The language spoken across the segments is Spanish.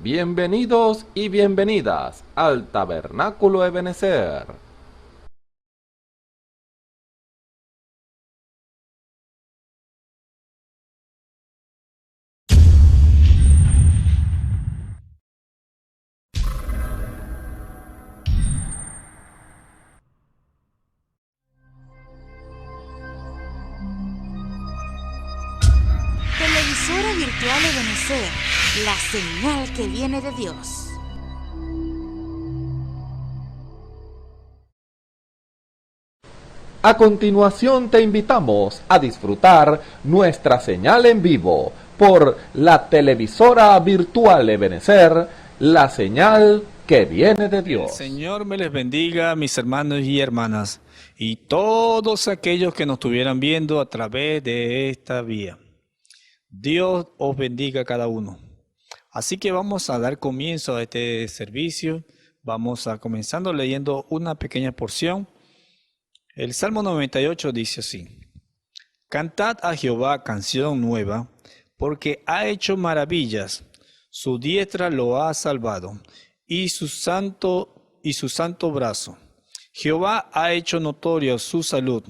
Bienvenidos y bienvenidas al Tabernáculo Ebenezer. Televisora virtual Ebenezer, la señal que viene de Dios. A continuación te invitamos a disfrutar nuestra señal en vivo por la televisora virtual Ebenezer, la señal que viene de Dios. El Señor me les bendiga, mis hermanos y hermanas, y todos aquellos que nos estuvieran viendo a través de esta vía. Dios os bendiga a cada uno. Así que vamos a dar comienzo a este servicio. Vamos a comenzando leyendo una pequeña porción. El Salmo 98 dice así: Cantad a Jehová canción nueva, porque ha hecho maravillas, su diestra lo ha salvado, y su santo brazo. Jehová ha hecho notorio su salud,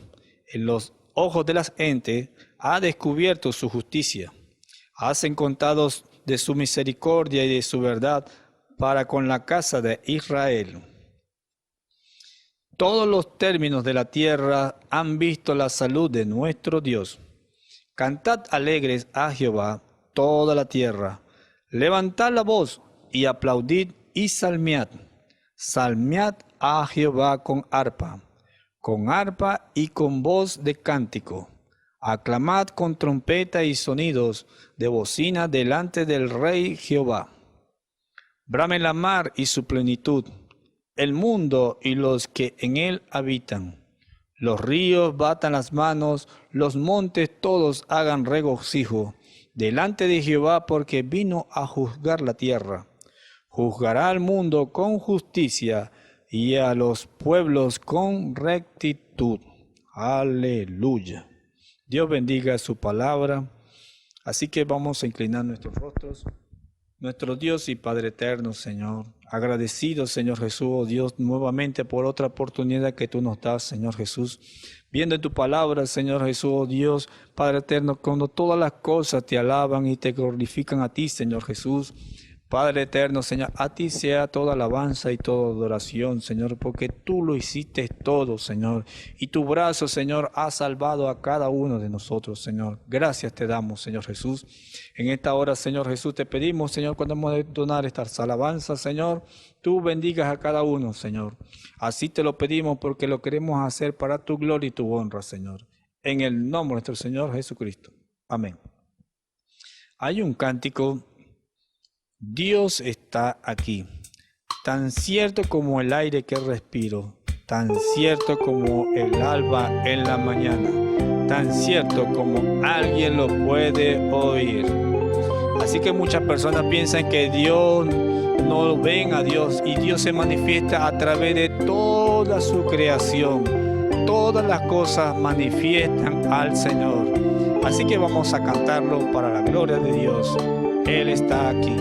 en los ojos de las gentes ha descubierto su justicia. Hacen contados de su misericordia y de su verdad para con la casa de Israel. Todos los términos de la tierra han visto la salud de nuestro Dios. Cantad alegres a Jehová toda la tierra. Levantad la voz y aplaudid y salmead. Salmead a Jehová con arpa y con voz de cántico. Aclamad con trompeta y sonidos de bocina delante del Rey Jehová. Brame la mar y su plenitud, el mundo y los que en él habitan. Los ríos batan las manos, los montes todos hagan regocijo delante de Jehová, porque vino a juzgar la tierra. Juzgará al mundo con justicia y a los pueblos con rectitud. Aleluya. Dios bendiga su palabra. Así que vamos a inclinar nuestros rostros. Nuestro Dios y Padre eterno, Señor, agradecido, Señor Jesús, oh Dios, nuevamente por otra oportunidad que tú nos das, Señor Jesús, viendo en tu palabra, Señor Jesús, oh Dios, Padre eterno, cuando todas las cosas te alaban y te glorifican a ti, Señor Jesús. Padre eterno, Señor, a ti sea toda alabanza y toda adoración, Señor, porque tú lo hiciste todo, Señor, y tu brazo, Señor, ha salvado a cada uno de nosotros, Señor. Gracias te damos, Señor Jesús. En esta hora, Señor Jesús, te pedimos, Señor, cuando hemos de donar estas alabanzas, Señor, tú bendigas a cada uno, Señor. Así te lo pedimos porque lo queremos hacer para tu gloria y tu honra, Señor. En el nombre de nuestro Señor Jesucristo. Amén. Hay un cántico: Dios está aquí, tan cierto como el aire que respiro, tan cierto como el alba en la mañana, tan cierto como alguien lo puede oír. Así que muchas personas piensan que Dios no ven a Dios, y Dios se manifiesta a través de toda su creación. Todas las cosas manifiestan al Señor. Así que vamos a cantarlo para la gloria de Dios. Él está aquí.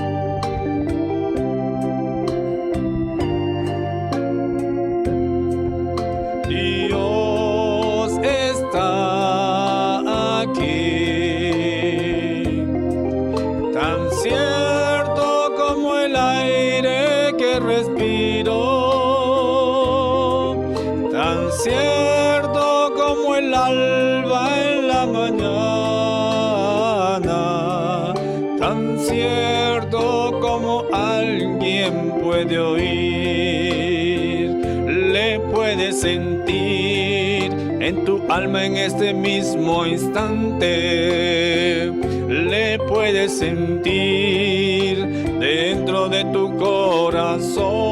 Cierto como el alba en la mañana, tan cierto como alguien puede oír, le puedes sentir en tu alma en este mismo instante, le puedes sentir dentro de tu corazón.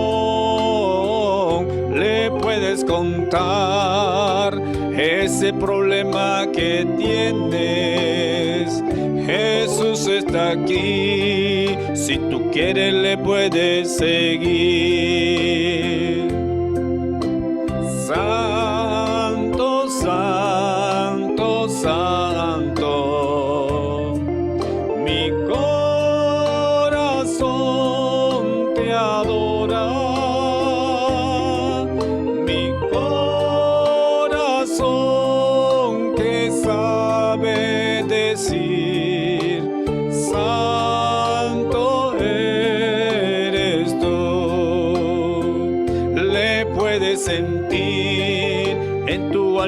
Le puedes contar ese problema que tienes. Jesús está aquí, si tú quieres le puedes seguir. Santo, santo, santo, mi corazón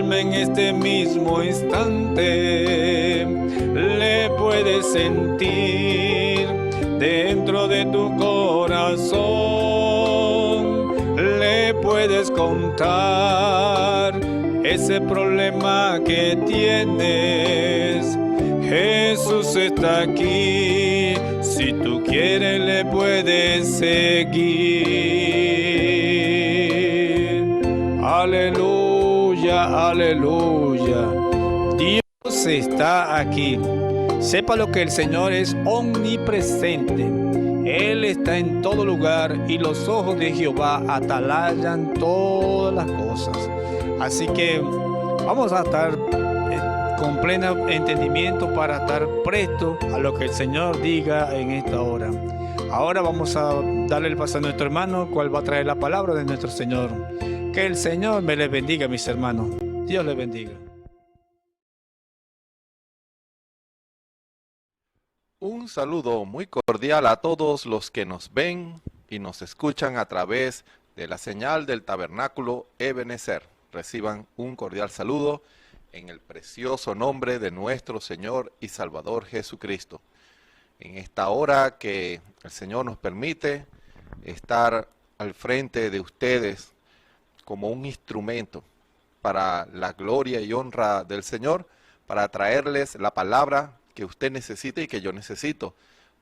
alma en este mismo instante le puedes sentir dentro de tu corazón, le puedes contar ese problema que tienes. Jesús está aquí, si tú quieres le puedes seguir. Aleluya, aleluya. Dios está aquí. Sepa lo que el Señor es omnipresente. Él está en todo lugar y los ojos de Jehová atalayan todas las cosas. Así que vamos a estar con pleno entendimiento para estar presto a lo que el Señor diga en esta hora. Ahora vamos a darle el paso a nuestro hermano, cual va a traer la palabra de nuestro Señor. Que el Señor me les bendiga, mis hermanos. Dios les bendiga. Un saludo muy cordial a todos los que nos ven y nos escuchan a través de la señal del Tabernáculo Ebenezer. Reciban un cordial saludo en el precioso nombre de nuestro Señor y Salvador Jesucristo. En esta hora que el Señor nos permite estar al frente de ustedes como un instrumento para la gloria y honra del Señor, para traerles la palabra que usted necesita y que yo necesito,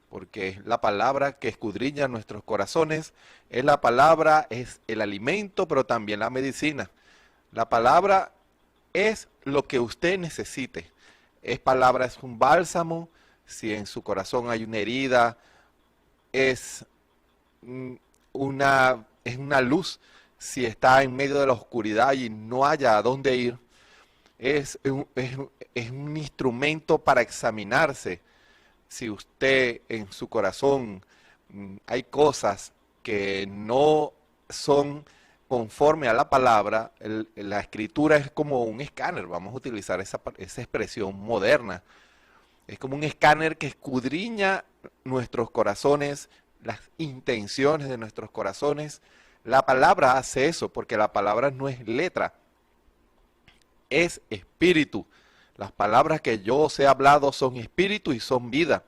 porque es la palabra que escudriña nuestros corazones, es la palabra, es el alimento, pero también la medicina. La palabra es lo que usted necesite. Es palabra, es un bálsamo. Si en su corazón hay una herida, es una luz. Si está en medio de la oscuridad y no haya a dónde ir, es un instrumento para examinarse. Si usted en su corazón hay cosas que no son conforme a la palabra, la escritura es como un escáner, vamos a utilizar esa expresión moderna. Es como un escáner que escudriña nuestros corazones, las intenciones de nuestros corazones. La palabra hace eso, porque la palabra no es letra, es espíritu. Las palabras que yo os he hablado son espíritu y son vida.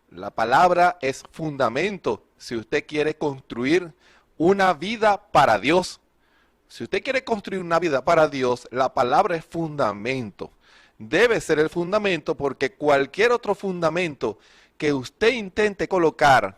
La palabra es fundamento. Si usted quiere construir una vida para Dios, si usted quiere construir una vida para Dios, la palabra es fundamento. Debe ser el fundamento, porque cualquier otro fundamento que usted intente colocar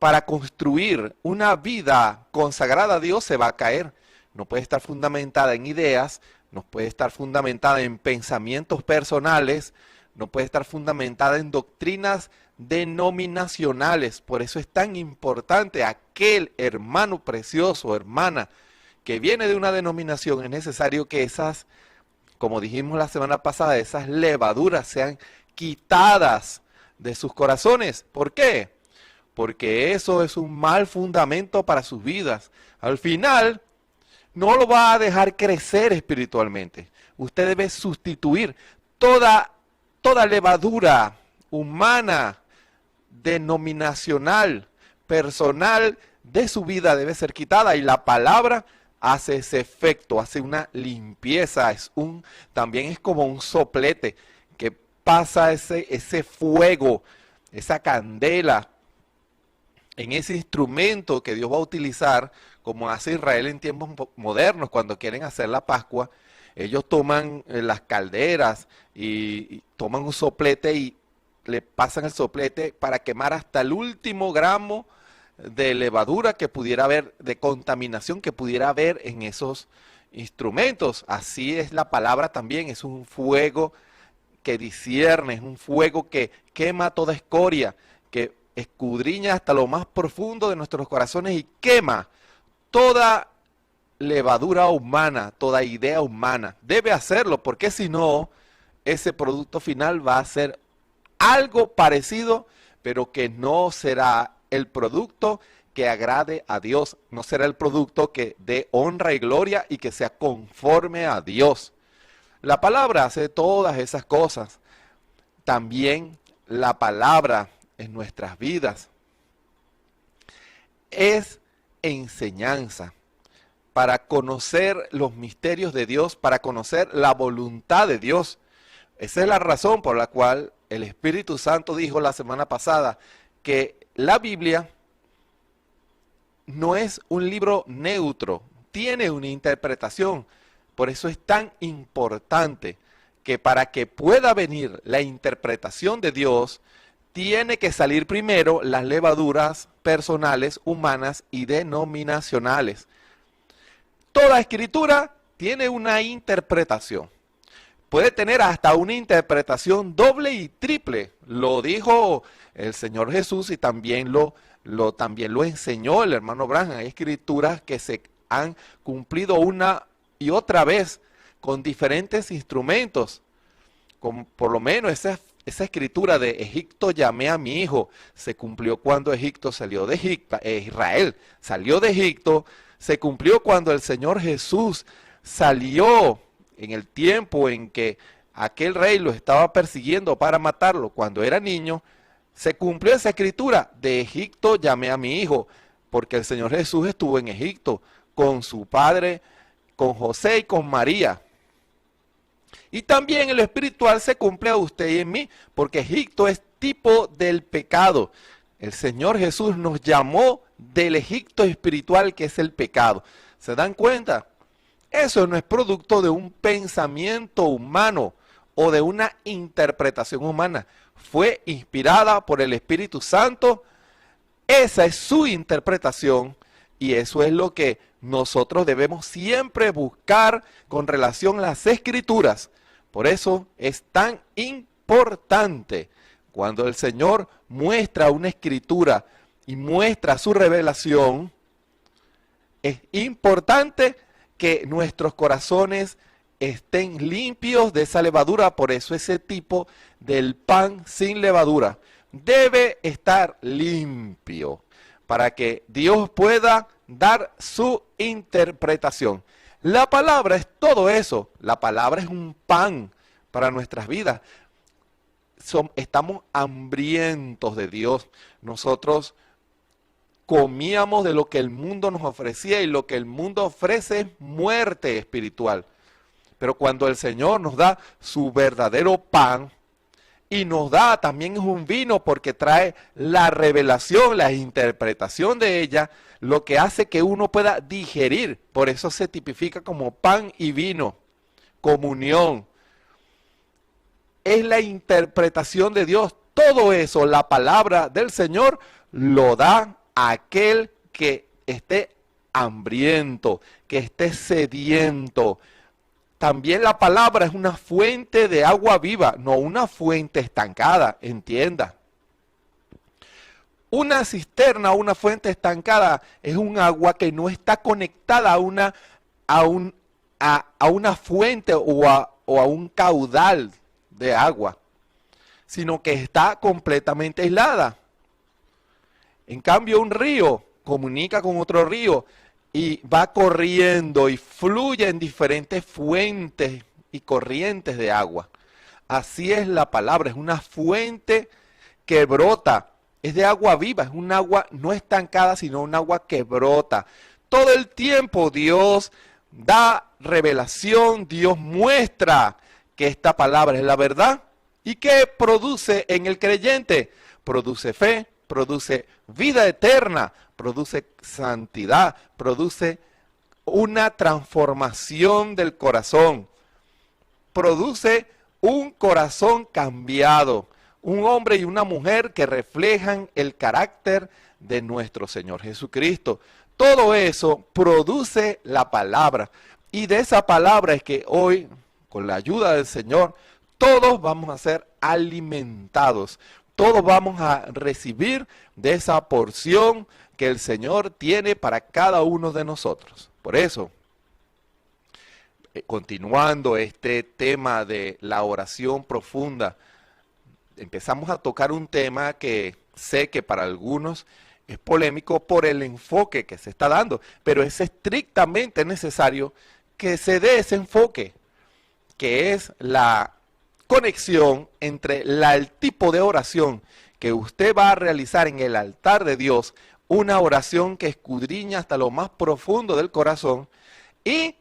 para construir una vida consagrada a Dios se va a caer. No puede estar fundamentada en ideas, no puede estar fundamentada en pensamientos personales, no puede estar fundamentada en doctrinas denominacionales. Por eso es tan importante aquel hermano precioso, hermana, que viene de una denominación. Es necesario que esas, como dijimos la semana pasada, esas levaduras sean quitadas de sus corazones. ¿Por qué? Porque eso es un mal fundamento para sus vidas. Al final, no lo va a dejar crecer espiritualmente. Usted debe sustituir toda levadura humana, denominacional, personal de su vida debe ser quitada, y la palabra hace ese efecto, hace una limpieza, también es como un soplete que pasa ese fuego, esa candela en ese instrumento que Dios va a utilizar, como hace Israel en tiempos modernos cuando quieren hacer la Pascua. Ellos toman las calderas y toman un soplete y le pasan el soplete para quemar hasta el último gramo de levadura que pudiera haber, de contaminación que pudiera haber en esos instrumentos. Así es la palabra también, es un fuego que discierne, es un fuego que quema toda escoria, que escudriña hasta lo más profundo de nuestros corazones y quema toda levadura humana, toda idea humana. Debe hacerlo, porque si no, ese producto final va a ser algo parecido, pero que no será el producto que agrade a Dios, no será el producto que dé honra y gloria y que sea conforme a Dios. La palabra hace todas esas cosas. También la palabra en nuestras vidas es enseñanza. para conocer los misterios de Dios, para conocer la voluntad de Dios. Esa es la razón por la cual el Espíritu Santo dijo la semana pasada que la Biblia no es un libro neutro, tiene una interpretación. Por eso es tan importante que para que pueda venir la interpretación de Dios, tiene que salir primero las levaduras personales, humanas y denominacionales. Toda escritura tiene una interpretación. Puede tener hasta una interpretación doble y triple. Lo dijo el Señor Jesús y también lo enseñó el hermano Branham. Hay escrituras que se han cumplido una y otra vez con diferentes instrumentos. Como por lo menos esa escritura de Egipto llamé a mi hijo, se cumplió cuando Egipto salió de Egipto, Israel salió de Egipto, se cumplió cuando el Señor Jesús salió en el tiempo en que aquel rey lo estaba persiguiendo para matarlo cuando era niño. Se cumplió esa escritura, de Egipto llamé a mi hijo, porque el Señor Jesús estuvo en Egipto con su padre, con José y con María. Y también en lo espiritual se cumple a usted y en mí, porque Egipto es tipo del pecado. El Señor Jesús nos llamó del Egipto espiritual, que es el pecado. ¿Se dan cuenta? Eso no es producto de un pensamiento humano o de una interpretación humana. Fue inspirada por el Espíritu Santo. Esa es su interpretación y eso es lo que nosotros debemos siempre buscar con relación a las Escrituras. Por eso es tan importante cuando el Señor muestra una escritura y muestra su revelación. Es importante que nuestros corazones estén limpios de esa levadura. Por eso ese tipo del pan sin levadura debe estar limpio para que Dios pueda dar su interpretación. La palabra es todo eso. La palabra es un pan para nuestras vidas. Estamos hambrientos de Dios. Nosotros comíamos de lo que el mundo nos ofrecía y lo que el mundo ofrece es muerte espiritual. Pero cuando el Señor nos da su verdadero pan y nos da también un vino porque trae la revelación, la interpretación de ella, lo que hace que uno pueda digerir. Por eso se tipifica como pan y vino, comunión. Es la interpretación de Dios. Todo eso, la palabra del Señor, lo da a aquel que esté hambriento, que esté sediento. También la palabra es una fuente de agua viva, no una fuente estancada, entienda. Una cisterna o una fuente estancada es un agua que no está conectada a una fuente o a un caudal de agua, sino que está completamente aislada. En cambio, un río comunica con otro río y va corriendo y fluye en diferentes fuentes y corrientes de agua. Así es la palabra, es una fuente que brota, es de agua viva, es un agua no estancada, sino un agua que brota. Todo el tiempo Dios da revelación, Dios muestra que esta palabra es la verdad. ¿Y qué produce en el creyente? Produce fe, produce vida eterna, produce santidad, produce una transformación del corazón, produce un corazón cambiado, un hombre y una mujer que reflejan el carácter de nuestro Señor Jesucristo. Todo eso produce la palabra y de esa palabra es que hoy, con la ayuda del Señor, todos vamos a ser alimentados. Todos vamos a recibir de esa porción que el Señor tiene para cada uno de nosotros. Por eso, continuando este tema de la oración profunda, empezamos a tocar un tema que sé que para algunos es polémico por el enfoque que se está dando, pero es estrictamente necesario que se dé ese enfoque, que es la conexión entre el tipo de oración que usted va a realizar en el altar de Dios, una oración que escudriña hasta lo más profundo del corazón, y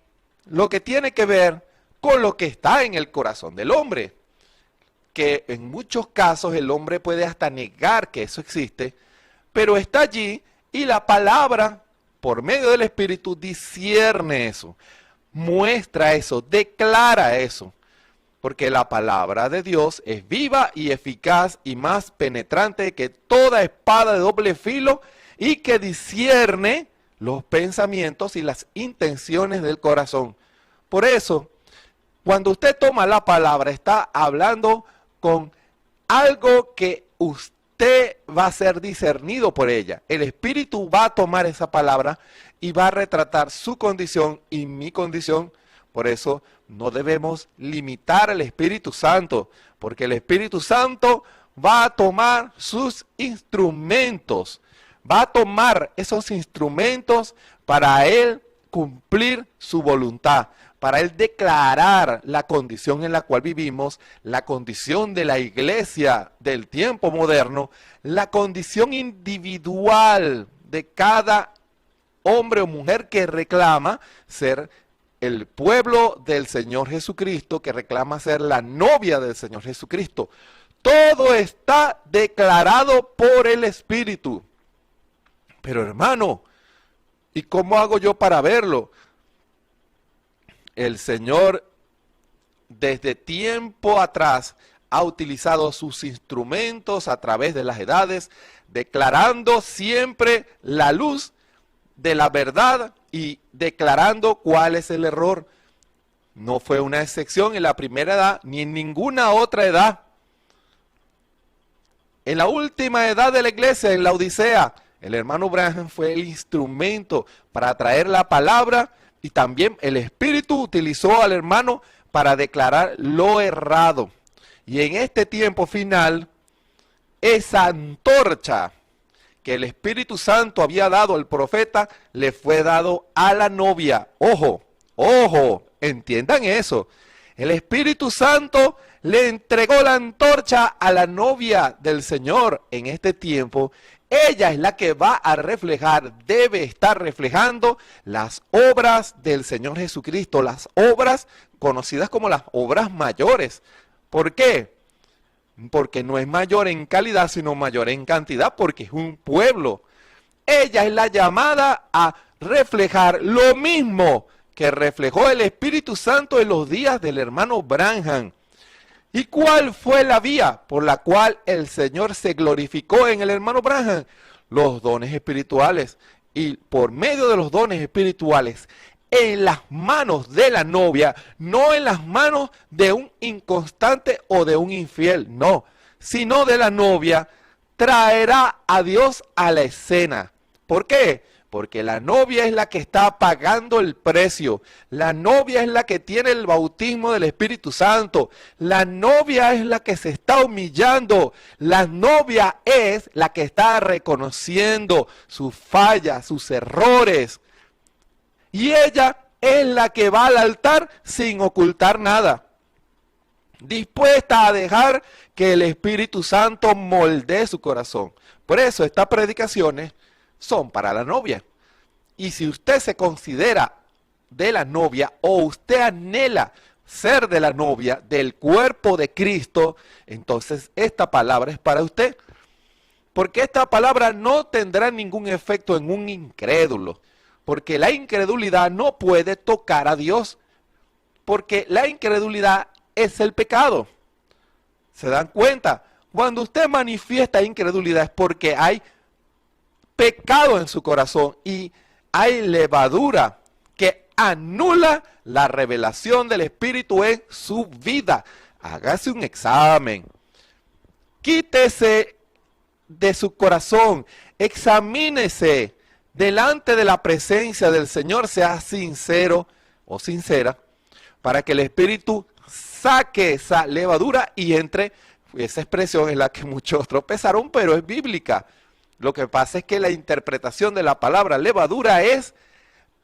lo que tiene que ver con lo que está en el corazón del hombre, que en muchos casos el hombre puede hasta negar que eso existe, pero está allí y la palabra, por medio del Espíritu, discierne eso, muestra eso, declara eso, porque la palabra de Dios es viva y eficaz y más penetrante que toda espada de doble filo y que discierne los pensamientos y las intenciones del corazón. Por eso, cuando usted toma la palabra, está hablando con algo que usted va a ser discernido por ella. El Espíritu va a tomar esa palabra y va a retratar su condición y mi condición. Por eso no debemos limitar al Espíritu Santo, porque el Espíritu Santo va a tomar sus instrumentos, va a tomar esos instrumentos para Él cumplir su voluntad, para Él declarar la condición en la cual vivimos, la condición de la iglesia del tiempo moderno, la condición individual de cada hombre o mujer que reclama ser el pueblo del Señor Jesucristo, que reclama ser la novia del Señor Jesucristo. Todo está declarado por el Espíritu. Pero hermano, ¿y cómo hago yo para verlo? El Señor desde tiempo atrás ha utilizado sus instrumentos a través de las edades, declarando siempre la luz de la verdad y declarando cuál es el error. No fue una excepción en la primera edad ni en ninguna otra edad. En la última edad de la iglesia, en la Odisea, el hermano Branham fue el instrumento para traer la palabra y también el Espíritu utilizó al hermano para declarar lo errado. Y en este tiempo final, esa antorcha que el Espíritu Santo había dado al profeta, le fue dado a la novia. Ojo, ojo, entiendan eso. El Espíritu Santo le entregó la antorcha a la novia del Señor en este tiempo. Ella es la que va a reflejar, debe estar reflejando las obras del Señor Jesucristo, las obras conocidas como las obras mayores. ¿Por qué? Porque no es mayor en calidad, sino mayor en cantidad, porque es un pueblo. Ella es la llamada a reflejar lo mismo que reflejó el Espíritu Santo en los días del hermano Branham. ¿Y cuál fue la vía por la cual el Señor se glorificó en el hermano Branham? Los dones espirituales. Y por medio de los dones espirituales, en las manos de la novia, no en las manos de un inconstante o de un infiel, no, sino de la novia, traerá a Dios a la escena. ¿Por qué? Porque la novia es la que está pagando el precio. La novia es la que tiene el bautismo del Espíritu Santo. La novia es la que se está humillando. La novia es la que está reconociendo sus fallas, sus errores. Y ella es la que va al altar sin ocultar nada. Dispuesta a dejar que el Espíritu Santo moldee su corazón. Por eso estas predicaciones son para la novia. Y si usted se considera de la novia o usted anhela ser de la novia, del cuerpo de Cristo, entonces esta palabra es para usted. Porque esta palabra no tendrá ningún efecto en un incrédulo. Porque la incredulidad no puede tocar a Dios. Porque la incredulidad es el pecado. ¿Se dan cuenta? Cuando usted manifiesta incredulidad es porque hay pecado en su corazón y hay levadura que anula la revelación del Espíritu en su vida. Hágase un examen. Quítese de su corazón. Examínese delante de la presencia del Señor. Sea sincero o sincera para que el Espíritu saque esa levadura y entre. Esa expresión es la que muchos tropezaron, pero es bíblica. Lo que pasa es que la interpretación de la palabra levadura es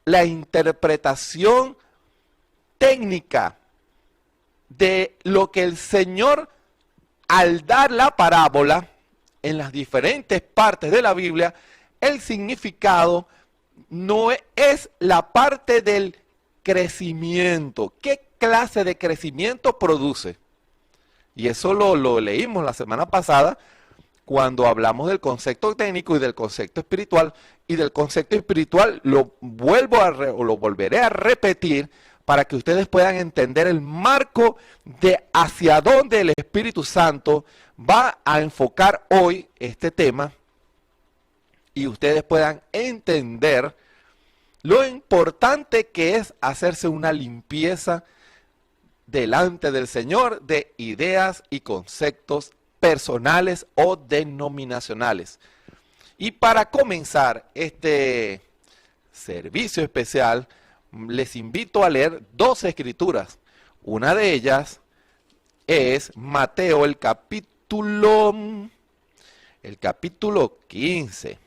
la interpretación técnica de lo que el Señor, al dar la parábola en las diferentes partes de la Biblia, el significado no es la parte del crecimiento. ¿Qué clase de crecimiento produce? Y eso lo leímos la semana pasada cuando hablamos del concepto técnico y del concepto espiritual. Y del concepto espiritual lo volveré a repetir para que ustedes puedan entender el marco de hacia dónde el Espíritu Santo va a enfocar hoy este tema y ustedes puedan entender lo importante que es hacerse una limpieza delante del Señor de ideas y conceptos personales o denominacionales. Y para comenzar este servicio especial, les invito a leer dos escrituras. Una de ellas es Mateo, el capítulo 15.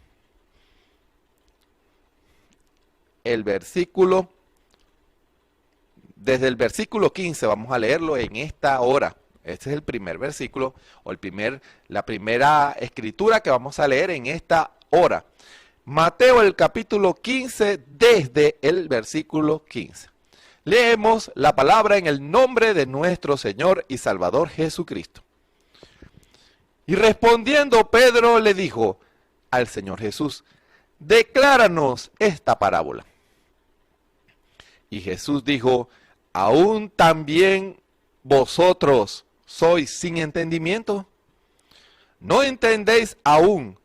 Desde el versículo 15 vamos a leerlo en esta hora. Este es el primer versículo o la primera escritura que vamos a leer en esta hora. Mateo el capítulo 15 desde el versículo 15. Leemos la palabra en el nombre de nuestro Señor y Salvador Jesucristo. Y respondiendo Pedro le dijo al Señor Jesús: decláranos esta parábola. Y Jesús dijo: ¿aún también vosotros sois sin entendimiento? ¿No entendéis aún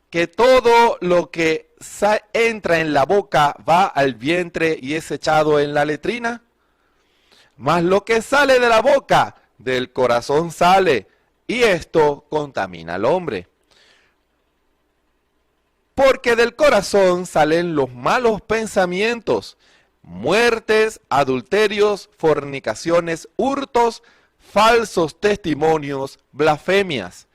que todo lo que entra en la boca va al vientre y es echado en la letrina? Mas lo que sale de la boca, del corazón sale, y esto contamina al hombre. Porque del corazón salen los malos pensamientos, muertes, adulterios, fornicaciones, hurtos, falsos testimonios, blasfemias.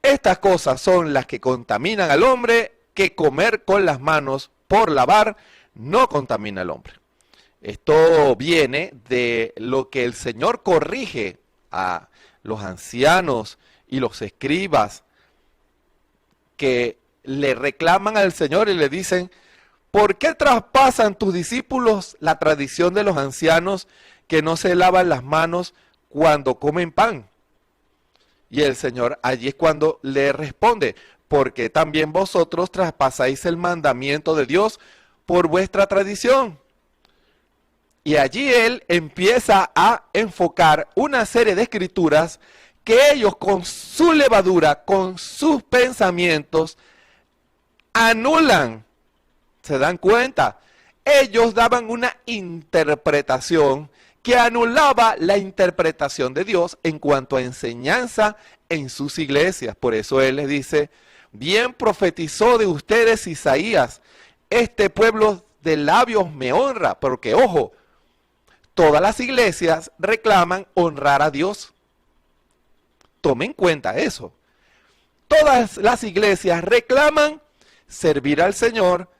Estas cosas son las que contaminan al hombre, que comer con las manos por lavar no contamina al hombre. Esto viene de lo que el Señor corrige a los ancianos y los escribas que le reclaman al Señor y le dicen: ¿por qué traspasan tus discípulos la tradición de los ancianos que no se lavan las manos cuando comen pan? Y el Señor allí es cuando le responde: porque también vosotros traspasáis el mandamiento de Dios por vuestra tradición. Y allí Él empieza a enfocar una serie de escrituras que ellos con su levadura, con sus pensamientos, anulan. ¿Se dan cuenta? Ellos daban una interpretación que anulaba la interpretación de Dios en cuanto a enseñanza en sus iglesias. Por eso Él les dice: bien profetizó de ustedes Isaías, este pueblo de labios me honra. Porque, ojo, todas las iglesias reclaman honrar a Dios. Tomen en cuenta eso. Todas las iglesias reclaman servir al Señor,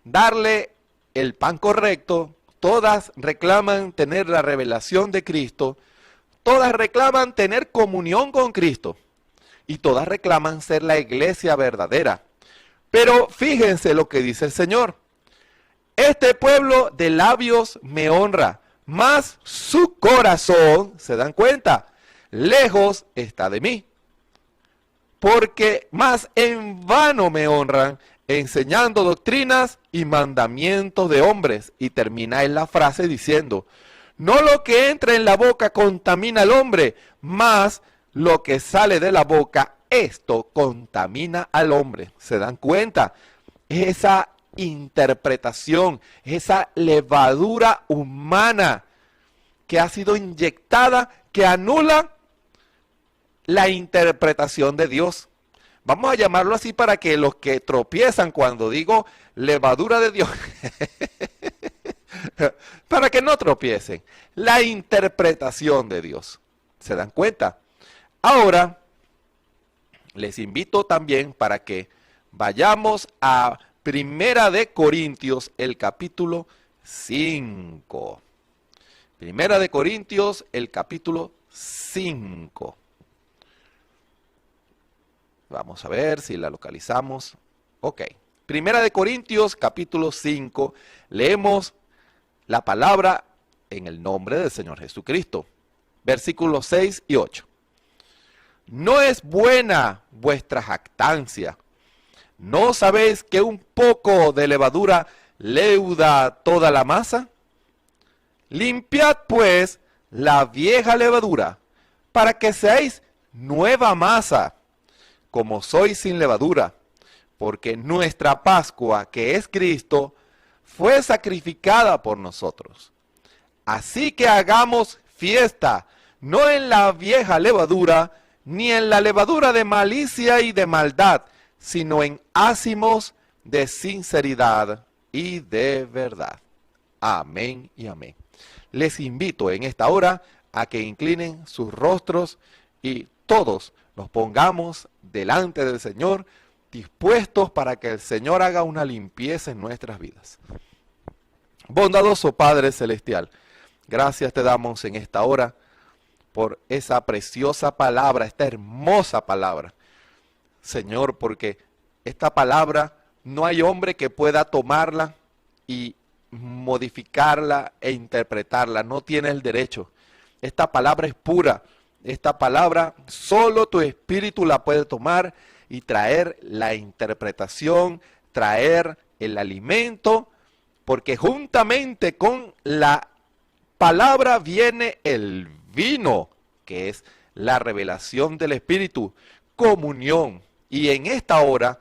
darle el pan correcto. Todas reclaman tener la revelación de Cristo. Todas reclaman tener comunión con Cristo. Y todas reclaman ser la iglesia verdadera. Pero fíjense lo que dice el Señor: este pueblo de labios me honra, mas su corazón, ¿se dan cuenta?, lejos está de mí. Porque más en vano me honran, enseñando doctrinas y mandamientos de hombres. Y termina en la frase diciendo: no lo que entra en la boca contamina al hombre, mas lo que sale de la boca, esto contamina al hombre. ¿Se dan cuenta? Esa interpretación, esa levadura humana que ha sido inyectada, que anula la interpretación de Dios. Vamos a llamarlo así para que los que tropiezan cuando digo levadura de Dios, para que no tropiecen. La interpretación de Dios. ¿Se dan cuenta? Ahora, les invito también para que vayamos a Primera de Corintios, el capítulo 5. Primera de Corintios, el capítulo 5. Vamos a ver si la localizamos. Ok. Primera de Corintios, capítulo 5. Leemos la palabra en el nombre del Señor Jesucristo. Versículos 6 y 8. No es buena vuestra jactancia. ¿No sabéis que un poco de levadura leuda toda la masa? Limpiad pues la vieja levadura, para que seáis nueva masa, como sois sin levadura, porque nuestra Pascua, que es Cristo, fue sacrificada por nosotros. Así que hagamos fiesta, no en la vieja levadura, ni en la levadura de malicia y de maldad, sino en ázimos de sinceridad y de verdad. Amén y amén. Les invito en esta hora a que inclinen sus rostros y todos nos pongamos delante del Señor, dispuestos para que el Señor haga una limpieza en nuestras vidas. Bondadoso Padre Celestial, gracias te damos en esta hora por esa preciosa palabra, esta hermosa palabra. Señor, porque esta palabra no hay hombre que pueda tomarla y modificarla e interpretarla, no tiene el derecho. Esta palabra es pura, esta palabra solo tu Espíritu la puede tomar y traer la interpretación, traer el alimento, porque juntamente con la palabra viene el vino, que es la revelación del Espíritu, comunión. Y en esta hora,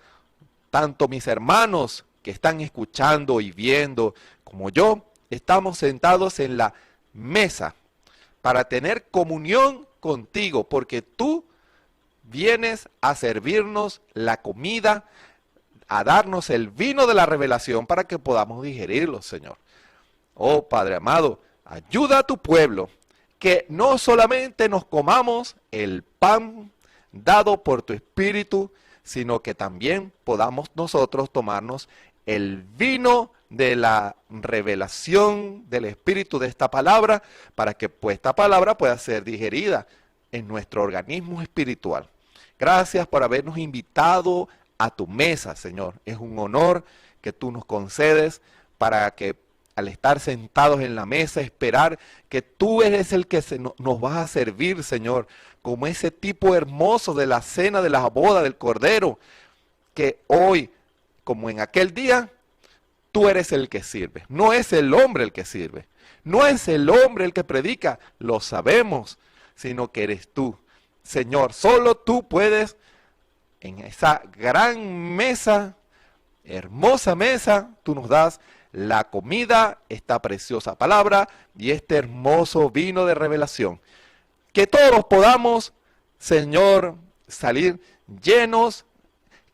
tanto mis hermanos que están escuchando y viendo, como yo, estamos sentados en la mesa para tener comunión contigo, porque tú vienes a servirnos la comida, a darnos el vino de la revelación para que podamos digerirlo, Señor. Oh Padre amado, ayuda a tu pueblo, que no solamente nos comamos el pan dado por tu Espíritu, sino que también podamos nosotros tomarnos el vino de la revelación del Espíritu de esta palabra, para que pues esta palabra pueda ser digerida en nuestro organismo espiritual. Gracias por habernos invitado a tu mesa, Señor. Es un honor que tú nos concedes para que al estar sentados en la mesa, esperar que tú eres el que nos vas a servir, Señor, como ese tipo hermoso de la cena de la boda del Cordero, que hoy, como en aquel día, tú eres el que sirve. No es el hombre el que sirve. No es el hombre el que predica, lo sabemos, sino que eres tú. Señor, solo tú puedes en esa gran mesa, hermosa mesa, tú nos das la comida, esta preciosa palabra y este hermoso vino de revelación. Que todos podamos, Señor, salir llenos,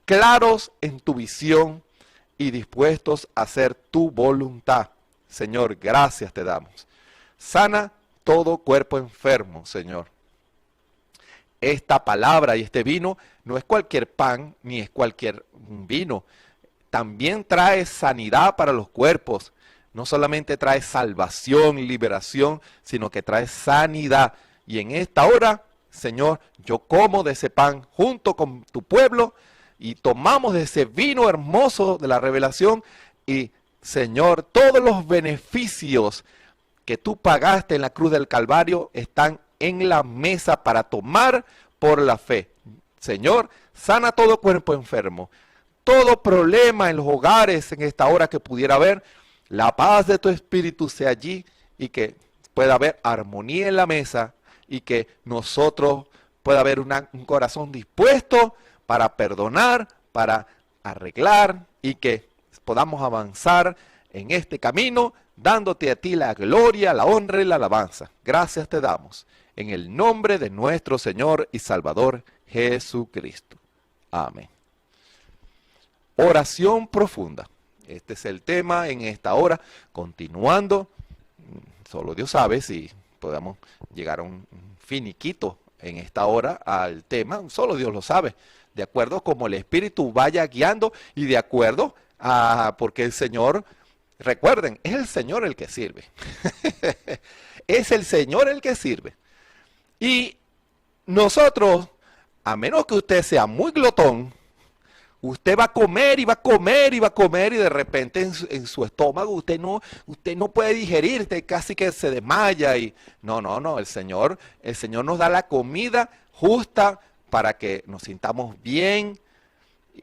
claros en tu visión y dispuestos a hacer tu voluntad. Señor, gracias te damos. Sana todo cuerpo enfermo, Señor. Esta palabra y este vino no es cualquier pan ni es cualquier vino. También trae sanidad para los cuerpos. No solamente trae salvación y liberación, sino que trae sanidad. Y en esta hora, Señor, yo como de ese pan junto con tu pueblo y tomamos de ese vino hermoso de la revelación. Y, Señor, todos los beneficios que tú pagaste en la cruz del Calvario están en la mesa para tomar por la fe. Señor, sana todo cuerpo enfermo. Todo problema en los hogares en esta hora que pudiera haber, la paz de tu Espíritu sea allí y que pueda haber armonía en la mesa y que nosotros pueda haber un corazón dispuesto para perdonar, para arreglar y que podamos avanzar en este camino dándote a ti la gloria, la honra y la alabanza. Gracias te damos en el nombre de nuestro Señor y Salvador Jesucristo. Amén. Oración profunda. Este es el tema en esta hora. Continuando, solo Dios sabe si podamos llegar a un finiquito en esta hora al tema. Solo Dios lo sabe. De acuerdo como el Espíritu vaya guiando y de acuerdo a porque el Señor, recuerden, es el Señor el que sirve. Es el Señor el que sirve. Y nosotros, a menos que usted sea muy glotón, Usted va a comer y va a comer y va a comer y de repente en su estómago usted no puede digerir, usted casi que se desmaya y no, el Señor nos da la comida justa para que nos sintamos bien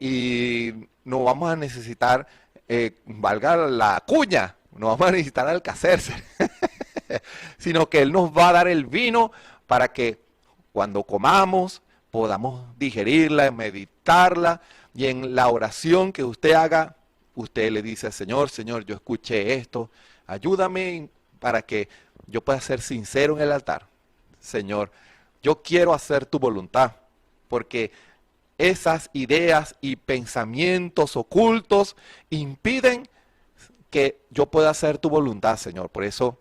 y no vamos a necesitar, valga la cuña, no vamos a necesitar alcacerse, sino que Él nos va a dar el vino para que cuando comamos podamos digerirla, meditarla. Y en la oración que usted haga, usted le dice al Señor, Señor, yo escuché esto, ayúdame para que yo pueda ser sincero en el altar. Señor, yo quiero hacer tu voluntad, porque esas ideas y pensamientos ocultos impiden que yo pueda hacer tu voluntad, Señor. Por eso,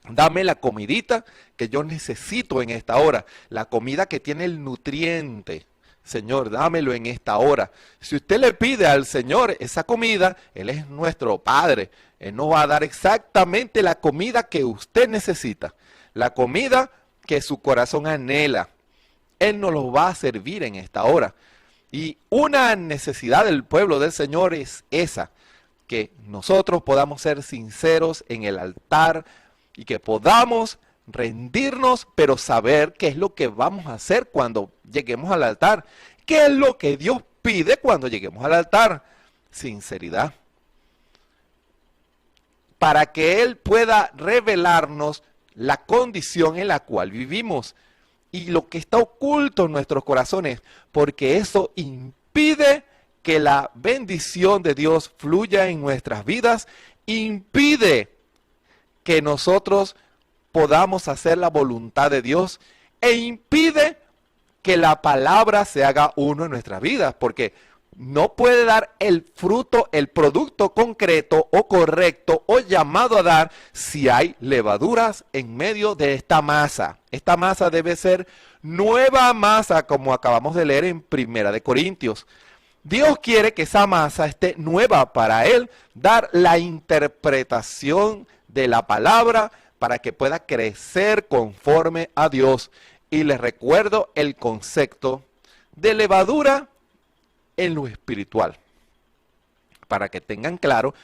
dame la comidita que yo necesito en esta hora, la comida que tiene el nutriente. Señor, dámelo en esta hora. Si usted le pide al Señor esa comida, Él es nuestro Padre. Él nos va a dar exactamente la comida que usted necesita. La comida que su corazón anhela. Él nos lo va a servir en esta hora. Y una necesidad del pueblo del Señor es esa. Que nosotros podamos ser sinceros en el altar y que podamos rendirnos, pero saber qué es lo que vamos a hacer cuando lleguemos al altar. ¿Qué es lo que Dios pide cuando lleguemos al altar? Sinceridad. Para que Él pueda revelarnos la condición en la cual vivimos y lo que está oculto en nuestros corazones, porque eso impide que la bendición de Dios fluya en nuestras vidas, impide que nosotros podamos hacer la voluntad de Dios e impide que la palabra se haga uno en nuestras vidas, porque no puede dar el fruto, el producto concreto o correcto o llamado a dar si hay levaduras en medio de esta masa. Esta masa debe ser nueva masa, como acabamos de leer en 1 Corintios. Dios quiere que esa masa esté nueva para Él, dar la interpretación de la palabra para que pueda crecer conforme a Dios. Y les recuerdo el concepto de levadura en lo espiritual, para que tengan claro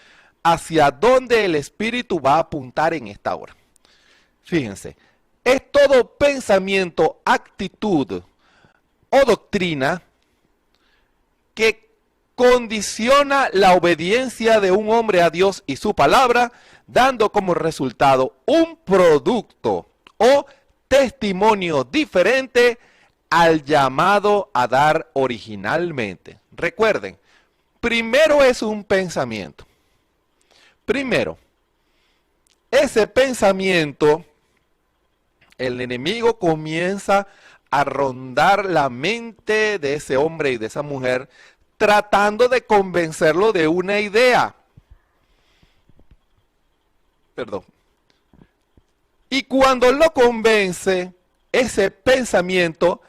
hacia dónde el Espíritu va a apuntar en esta hora. Fíjense, es todo pensamiento, actitud o doctrina que condiciona la obediencia de un hombre a Dios y su palabra, dando como resultado un producto o testimonio diferente al llamado a dar originalmente. Recuerden, primero es un pensamiento. Primero, ese pensamiento, el enemigo comienza a rondar la mente de ese hombre y de esa mujer, tratando de convencerlo de una idea. Perdón. Y cuando lo convence, ese pensamiento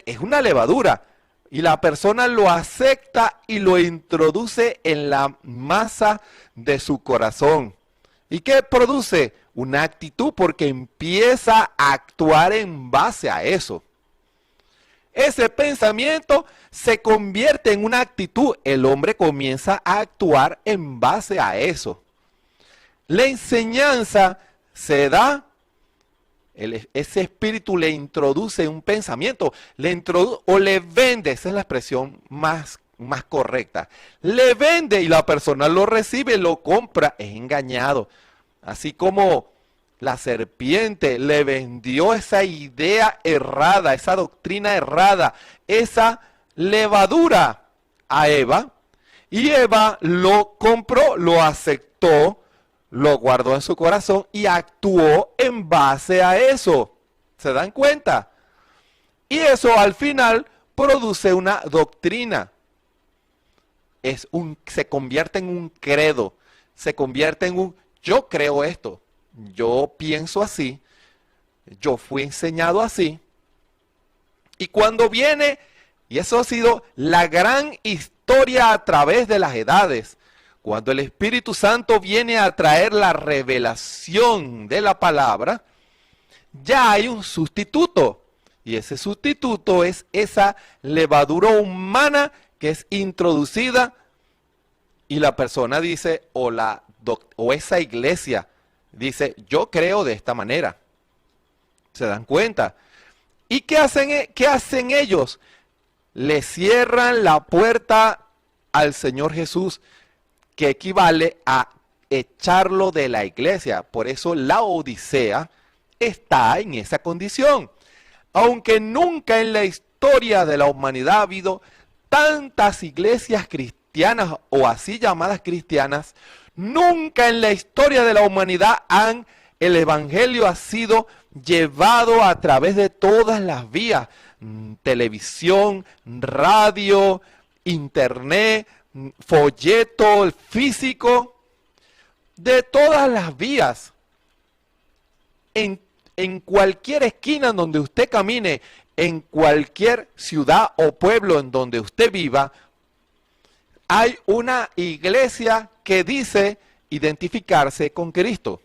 es una levadura. Y la persona lo acepta y lo introduce en la masa de su corazón. ¿Y qué produce? Una actitud, porque empieza a actuar en base a eso. Ese pensamiento se convierte en una actitud. El hombre comienza a actuar en base a eso. La enseñanza se da, ese espíritu le introduce un pensamiento, o le vende, esa es la expresión más correcta. Le vende y la persona lo recibe, lo compra, es engañado. Así como la serpiente le vendió esa idea errada, esa doctrina errada, esa levadura a Eva, y Eva lo compró, lo aceptó, lo guardó en su corazón y actuó en base a eso. ¿Se dan cuenta? Y eso al final produce una doctrina. Se convierte en un credo, se convierte en un yo creo esto, yo pienso así, yo fui enseñado así. Y cuando viene, y eso ha sido la gran historia a través de las edades, cuando el Espíritu Santo viene a traer la revelación de la palabra, ya hay un sustituto. Y ese sustituto es esa levadura humana que es introducida y la persona dice, o esa iglesia dice, yo creo de esta manera. ¿Se dan cuenta? ¿Y qué hacen ellos? Le cierran la puerta al Señor Jesús, que equivale a echarlo de la iglesia. Por eso la Odisea está en esa condición. Aunque nunca en la historia de la humanidad ha habido tantas iglesias cristianas o así llamadas cristianas, nunca en la historia de la humanidad el evangelio ha sido llevado a través de todas las vías, televisión, radio, internet, folleto físico, de todas las vías. En cualquier esquina en donde usted camine, en cualquier ciudad o pueblo en donde usted viva, hay una iglesia que dice identificarse con Cristo.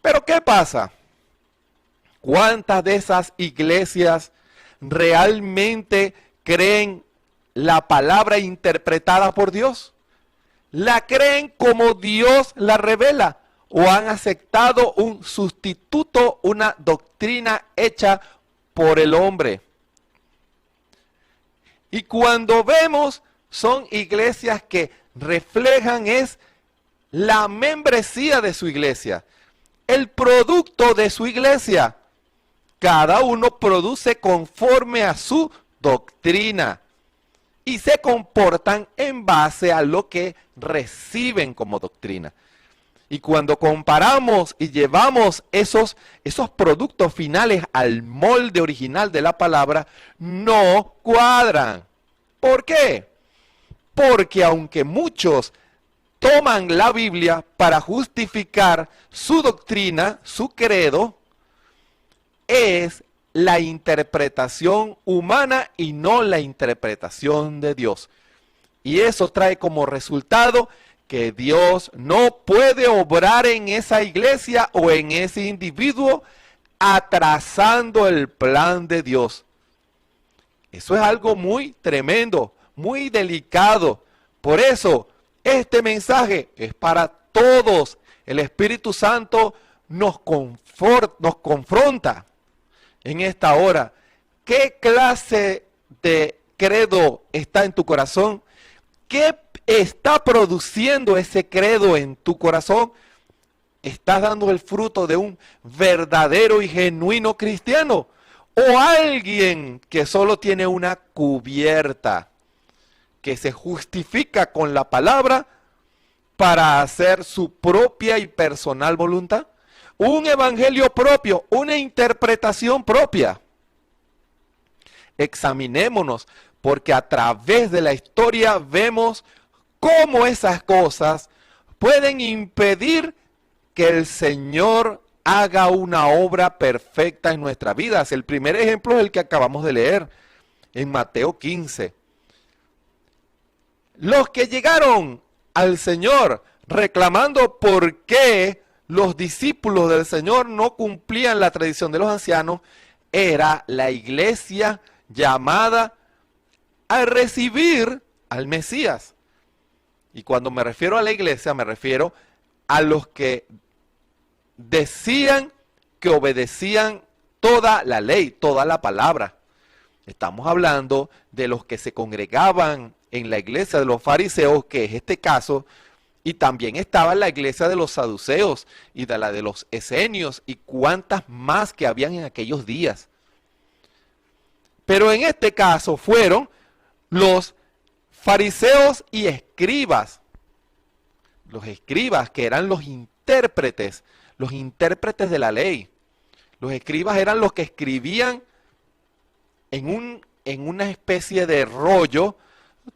Pero ¿qué pasa? ¿Cuántas de esas iglesias realmente creen la palabra interpretada por Dios? ¿La creen como Dios la revela? ¿O han aceptado un sustituto, una doctrina hecha por el hombre? Y cuando vemos, son iglesias que reflejan es la membresía de su iglesia, el producto de su iglesia. Cada uno produce conforme a su doctrina y se comportan en base a lo que reciben como doctrina. Y cuando comparamos y llevamos esos productos finales al molde original de la palabra, no cuadran. ¿Por qué? Porque aunque muchos toman la Biblia para justificar su doctrina, su credo, es la interpretación humana y no la interpretación de Dios. Y eso trae como resultado que Dios no puede obrar en esa iglesia o en ese individuo atrasando el plan de Dios. Eso es algo muy tremendo, muy delicado. Por eso, este mensaje es para todos. El Espíritu Santo nos confronta en esta hora. ¿Qué clase de credo está en tu corazón? ¿Qué está produciendo ese credo en tu corazón? ¿Estás dando el fruto de un verdadero y genuino cristiano? ¿O alguien que solo tiene una cubierta, que se justifica con la palabra para hacer su propia y personal voluntad? Un evangelio propio, una interpretación propia. Examinémonos, porque a través de la historia vemos cómo esas cosas pueden impedir que el Señor haga una obra perfecta en nuestras vidas. El primer ejemplo es el que acabamos de leer en Mateo 15. Los que llegaron al Señor reclamando por qué los discípulos del Señor no cumplían la tradición de los ancianos, era la iglesia llamada a recibir al Mesías. Y cuando me refiero a la iglesia, me refiero a los que decían que obedecían toda la ley, toda la palabra. Estamos hablando de los que se congregaban en la iglesia de los fariseos, que es este caso, y también estaba la iglesia de los saduceos y de la de los esenios y cuantas más que habían en aquellos días. Pero en este caso fueron los fariseos y escribas. Los escribas, que eran los intérpretes de la ley. Los escribas eran los que escribían en una especie de rollo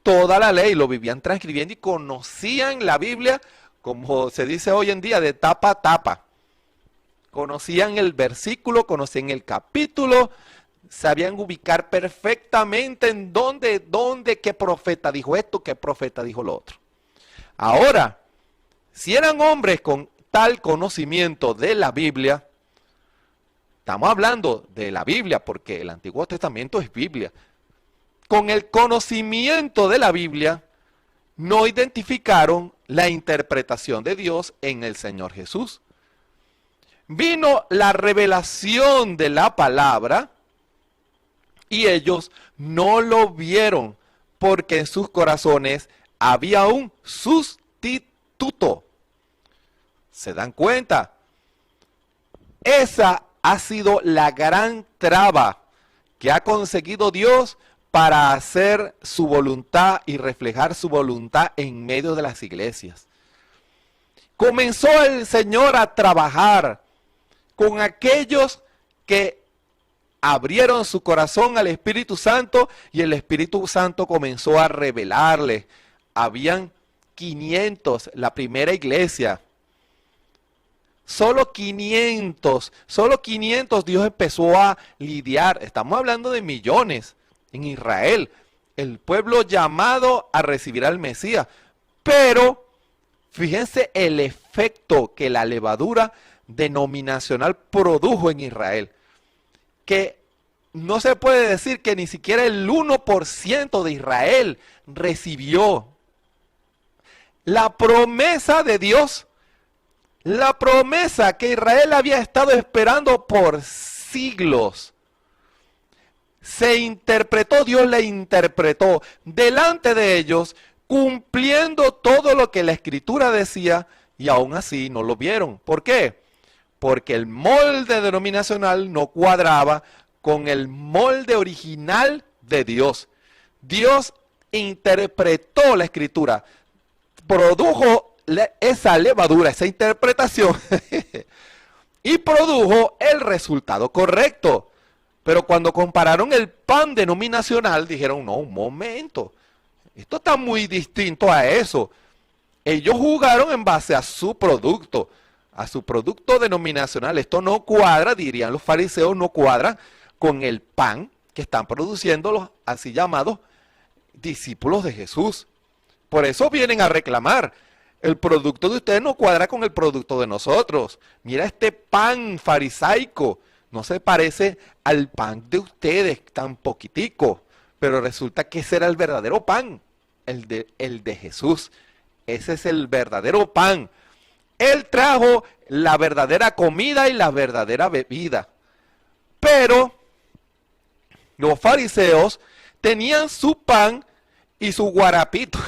toda la ley, lo vivían transcribiendo y conocían la Biblia, como se dice hoy en día, de tapa a tapa. Conocían el versículo, conocían el capítulo, sabían ubicar perfectamente en dónde, qué profeta dijo esto, qué profeta dijo lo otro. Ahora, si eran hombres con tal conocimiento de la Biblia, estamos hablando de la Biblia porque el Antiguo Testamento es Biblia. con el conocimiento de la Biblia, no identificaron la interpretación de Dios en el Señor Jesús. Vino la revelación de la palabra y ellos no lo vieron porque en sus corazones había un sustituto. ¿Se dan cuenta? Esa ha sido la gran traba que ha conseguido Dios para hacer su voluntad y reflejar su voluntad en medio de las iglesias. Comenzó el Señor a trabajar con aquellos que abrieron su corazón al Espíritu Santo y el Espíritu Santo comenzó a revelarles. Habían 500, la primera iglesia. Solo 500 Dios empezó a lidiar. Estamos hablando de millones en Israel. El pueblo llamado a recibir al Mesías. Pero fíjense el efecto que la levadura denominacional produjo en Israel. Que no se puede decir que ni siquiera el 1% de Israel recibió la promesa de Dios. La promesa que Israel había estado esperando por siglos. Se interpretó, Dios la interpretó delante de ellos, cumpliendo todo lo que la Escritura decía, y aún así no lo vieron. ¿Por qué? Porque el molde denominacional no cuadraba con el molde original de Dios. Dios interpretó la Escritura, produjo esa levadura, esa interpretación, y produjo el resultado correcto. Pero cuando compararon el pan denominacional, dijeron, no, un momento, esto está muy distinto a eso. Ellos jugaron en base a su producto denominacional. Esto no cuadra, dirían los fariseos, no cuadra con el pan que están produciendo los así llamados discípulos de Jesús. Por eso vienen a reclamar. El producto de ustedes no cuadra con el producto de nosotros. Mira este pan farisaico. No se parece al pan de ustedes, tan poquitico. Pero resulta que ese era el verdadero pan. El de Jesús. Ese es el verdadero pan. Él trajo la verdadera comida y la verdadera bebida. Pero los fariseos tenían su pan y su guarapito.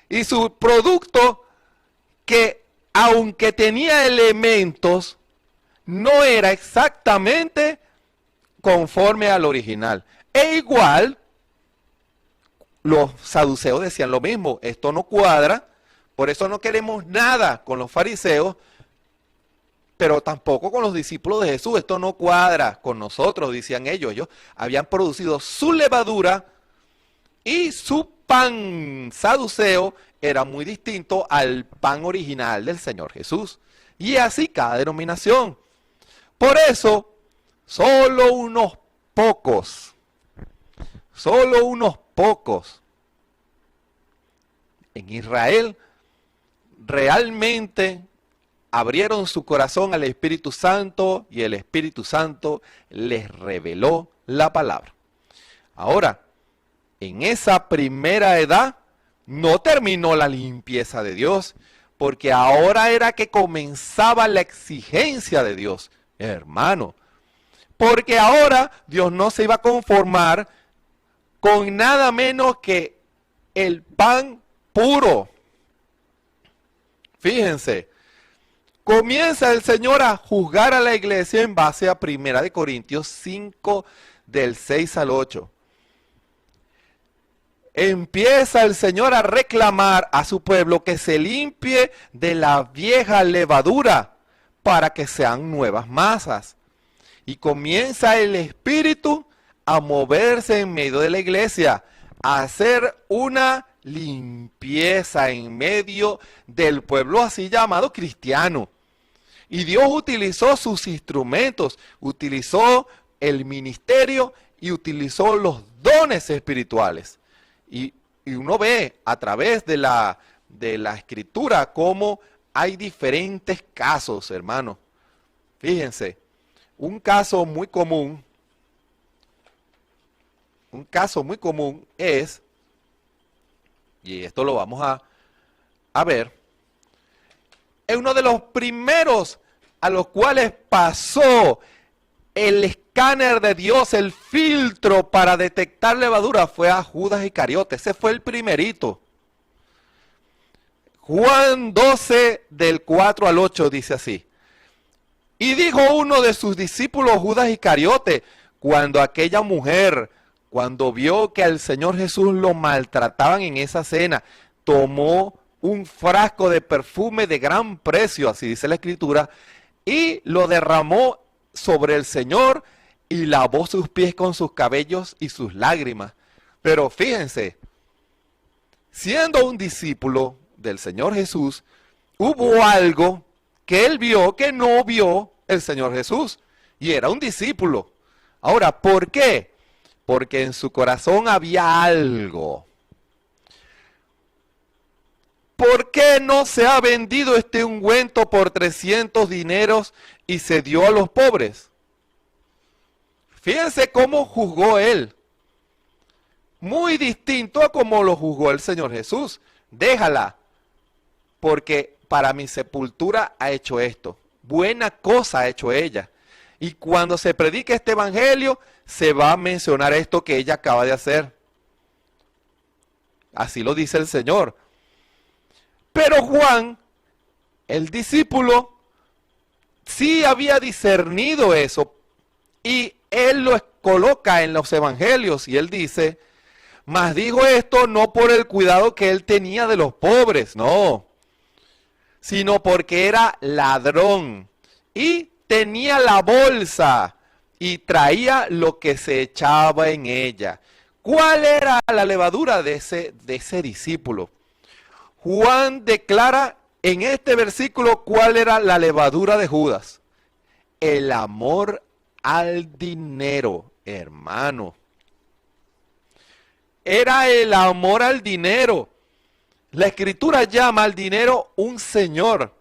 Y su producto que, aunque tenía elementos, no era exactamente conforme al original. E igual, los saduceos decían lo mismo. Esto no cuadra, por eso no queremos nada con los fariseos, pero tampoco con los discípulos de Jesús. Esto no cuadra con nosotros, decían ellos. Ellos habían producido su levadura y su pan saduceo era muy distinto al pan original del Señor Jesús. Y así cada denominación. Por eso, solo unos pocos en Israel realmente abrieron su corazón al Espíritu Santo y el Espíritu Santo les reveló la palabra. Ahora, en esa primera edad no terminó la limpieza de Dios, porque ahora era que comenzaba la exigencia de Dios, hermano. Porque ahora Dios no se iba a conformar con nada menos que el pan puro. Fíjense, comienza el Señor a juzgar a la iglesia en base a 1 Corintios 5, del 6 al 8. Empieza el Señor a reclamar a su pueblo que se limpie de la vieja levadura para que sean nuevas masas. Y comienza el Espíritu a moverse en medio de la iglesia, a hacer una limpieza en medio del pueblo así llamado cristiano. Y Dios utilizó sus instrumentos, utilizó el ministerio y utilizó los dones espirituales. Y uno ve a través de la escritura cómo hay diferentes casos, hermano. Fíjense, un caso muy común un caso muy común es, y esto lo vamos a ver, es uno de los primeros a los cuales pasó el escáner de Dios, el filtro para detectar levadura, fue a Judas Iscariote. Ese fue el primerito. Juan 12, del 4 al 8, dice así. Y dijo uno de sus discípulos, Judas Iscariote, cuando aquella mujer, cuando vio que al Señor Jesús lo maltrataban en esa cena, tomó un frasco de perfume de gran precio, así dice la Escritura, y lo derramó sobre el Señor y lavó sus pies con sus cabellos y sus lágrimas. Pero fíjense, siendo un discípulo del Señor Jesús, hubo algo que él vio que no vio el Señor Jesús, y era un discípulo. Ahora, ¿por qué? Porque en su corazón había algo. ¿Por qué no se ha vendido este ungüento por 300 dineros y se dio a los pobres? Fíjense cómo juzgó él. Muy distinto a cómo lo juzgó el Señor Jesús. Déjala, porque para mi sepultura ha hecho esto. Buena cosa ha hecho ella. Y cuando se predique este evangelio, se va a mencionar esto que ella acaba de hacer. Así lo dice el Señor. Pero Juan, el discípulo, sí había discernido eso. Y él lo coloca en los evangelios y él dice, mas dijo esto no por el cuidado que él tenía de los pobres, no, sino porque era ladrón y tenía la bolsa y traía lo que se echaba en ella. ¿Cuál era la levadura de ese discípulo? Juan declara en este versículo cuál era la levadura de Judas. El amor al dinero, hermano. Era el amor al dinero. La Escritura llama al dinero un señor,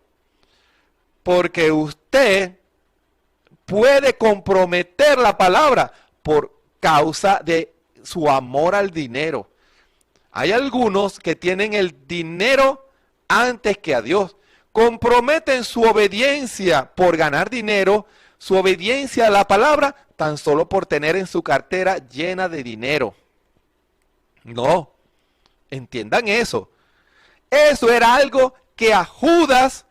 porque usted puede comprometer la palabra por causa de su amor al dinero. Hay algunos que tienen el dinero antes que a Dios. Comprometen su obediencia por ganar dinero, su obediencia a la palabra, tan solo por tener en su cartera llena de dinero. No, entiendan eso. Eso era algo que a Judas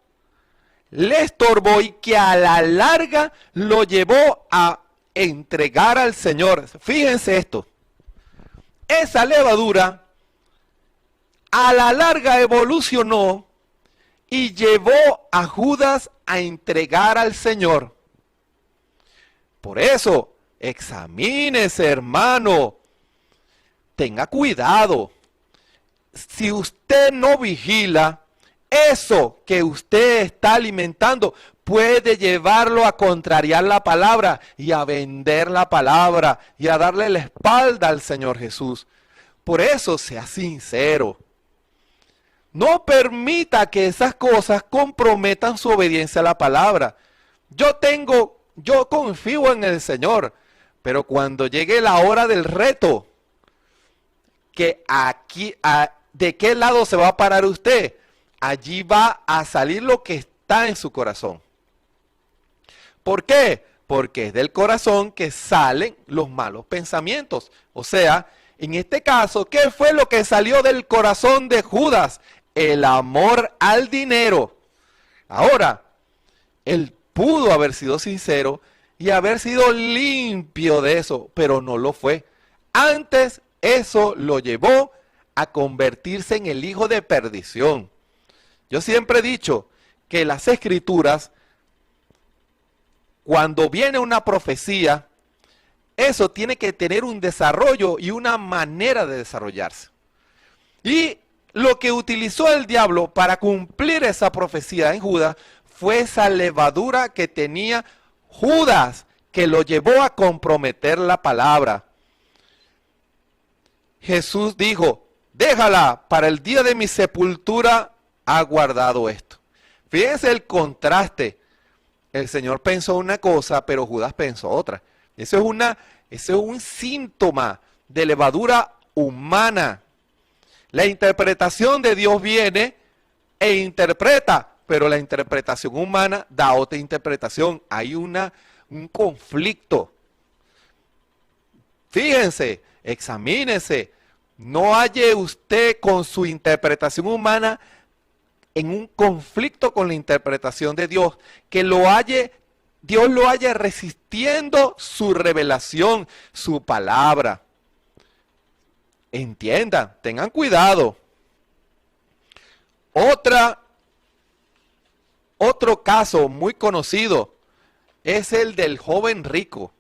le estorbó y que a la larga lo llevó a entregar al Señor. Fíjense esto. Esa levadura a la larga evolucionó y llevó a Judas a entregar al Señor. Por eso, examínese, hermano. Tenga cuidado. Si usted no vigila, eso que usted está alimentando puede llevarlo a contrariar la palabra y a vender la palabra y a darle la espalda al Señor Jesús. Por eso, sea sincero. No permita que esas cosas comprometan su obediencia a la palabra. Yo confío en el Señor, pero cuando llegue la hora del reto, ¿de qué lado se va a parar usted? Allí va a salir lo que está en su corazón. ¿Por qué? Porque es del corazón que salen los malos pensamientos. O sea, en este caso, ¿qué fue lo que salió del corazón de Judas? El amor al dinero. Ahora, él pudo haber sido sincero y haber sido limpio de eso, pero no lo fue. Antes, eso lo llevó a convertirse en el hijo de perdición. Yo siempre he dicho que las Escrituras, cuando viene una profecía, eso tiene que tener un desarrollo y una manera de desarrollarse. Y lo que utilizó el diablo para cumplir esa profecía en Judas fue esa levadura que tenía Judas, que lo llevó a comprometer la palabra. Jesús dijo, déjala, para el día de mi sepultura ha guardado esto. Fíjense el contraste. El Señor pensó una cosa, pero Judas pensó otra. Eso es un síntoma de levadura humana. La interpretación de Dios viene e interpreta, pero la interpretación humana da otra interpretación. Hay un conflicto. Fíjense, examínese. No halle usted con su interpretación humana en un conflicto con la interpretación de Dios. Que Dios lo haya resistiendo su revelación, su palabra. Entiendan, tengan cuidado. Otro caso muy conocido es el del joven rico.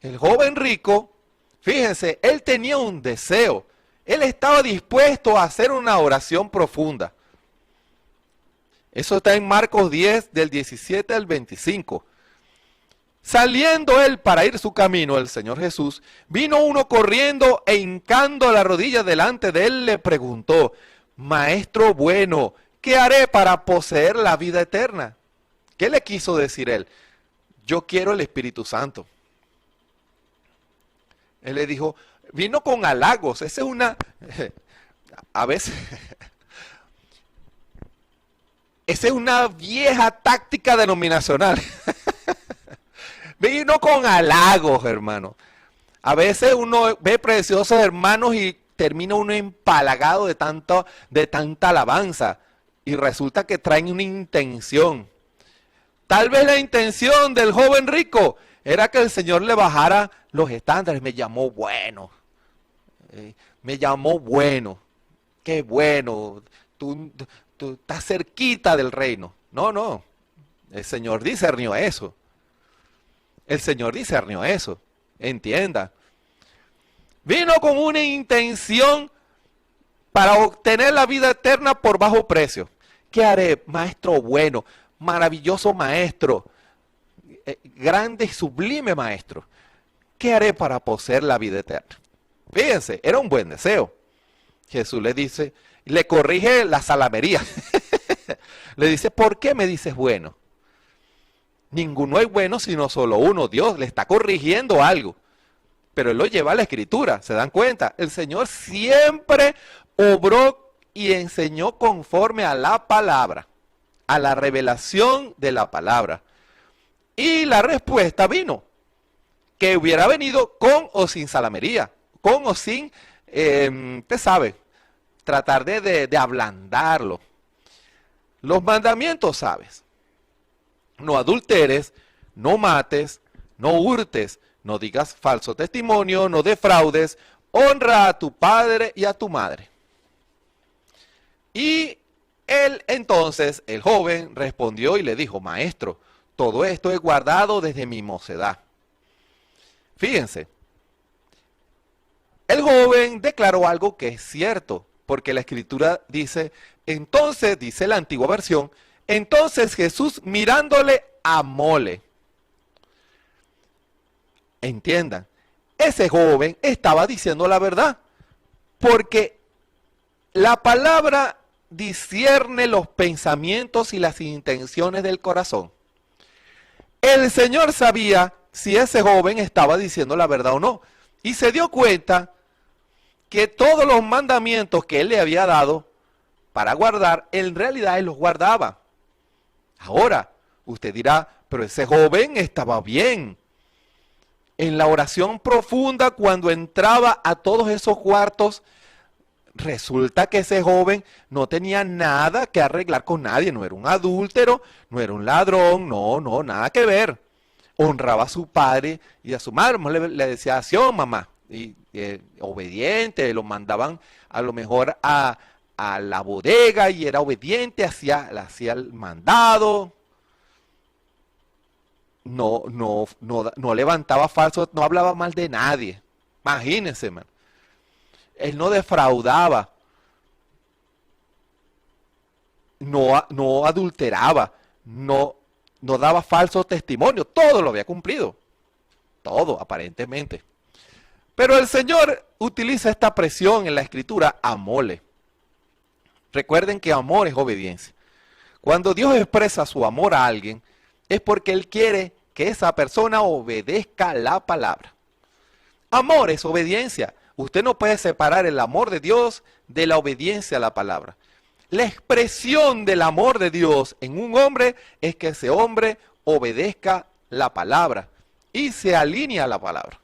El joven rico, fíjense, él tenía un deseo. Él estaba dispuesto a hacer una oración profunda. Eso está en Marcos 10, del 17 al 25. Saliendo él para ir su camino, el Señor Jesús, vino uno corriendo e hincando la rodilla delante de él, le preguntó: Maestro bueno, ¿qué haré para poseer la vida eterna? ¿Qué le quiso decir él? Yo quiero el Espíritu Santo. Él le dijo, vino con halagos. Esa es a veces, esa es una vieja táctica denominacional. Vino con halagos, hermano. A veces uno ve preciosos hermanos y termina uno empalagado de tanta alabanza. Y resulta que traen una intención. Tal vez la intención del joven rico era que el Señor le bajara los estándares. Me llamó bueno. Me llamó bueno. Qué bueno. Tú estás cerquita del reino. No. El Señor discernió eso. El Señor discernió eso. Entienda. Vino con una intención para obtener la vida eterna por bajo precio. ¿Qué haré, maestro bueno? Maravilloso maestro. Grande y sublime maestro. ¿Qué haré para poseer la vida eterna? Fíjense, era un buen deseo. Jesús le dice, le corrige la salamería. Le dice, ¿por qué me dices bueno? Ninguno es bueno sino solo uno. Dios le está corrigiendo algo. Pero él lo lleva a la escritura. ¿Se dan cuenta? El Señor siempre obró y enseñó conforme a la palabra. A la revelación de la palabra. Y la respuesta vino. Que hubiera venido con o sin salamería. Con o sin, usted sabe, tratar de ablandarlo. Los mandamientos, ¿sabes? No adulteres, no mates, no hurtes, no digas falso testimonio, no defraudes, honra a tu padre y a tu madre. Y él entonces, el joven, respondió y le dijo, maestro, todo esto he guardado desde mi mocedad. Fíjense, el joven declaró algo que es cierto, porque la escritura dice, entonces, dice la antigua versión, entonces Jesús mirándole amóle. Entiendan, ese joven estaba diciendo la verdad, porque la palabra discierne los pensamientos y las intenciones del corazón. El Señor sabía si ese joven estaba diciendo la verdad o no, y se dio cuenta que todos los mandamientos que él le había dado para guardar, en realidad él los guardaba. Ahora, usted dirá, pero ese joven estaba bien. En la oración profunda, cuando entraba a todos esos cuartos, resulta que ese joven no tenía nada que arreglar con nadie. No era un adúltero, no era un ladrón, no, nada que ver. Honraba a su padre y a su madre. Le decía, así, oh, mamá. Y obediente, lo mandaban a lo mejor a la bodega y era obediente, hacía el mandado, no levantaba falsos, no hablaba mal de nadie. Imagínense, man. Él no defraudaba, no adulteraba, no daba falsos testimonios, todo lo había cumplido, todo aparentemente. Pero el Señor utiliza esta expresión en la escritura, amole. Recuerden que amor es obediencia. Cuando Dios expresa su amor a alguien, es porque Él quiere que esa persona obedezca la palabra. Amor es obediencia. Usted no puede separar el amor de Dios de la obediencia a la palabra. La expresión del amor de Dios en un hombre es que ese hombre obedezca la palabra y se alinea a la palabra.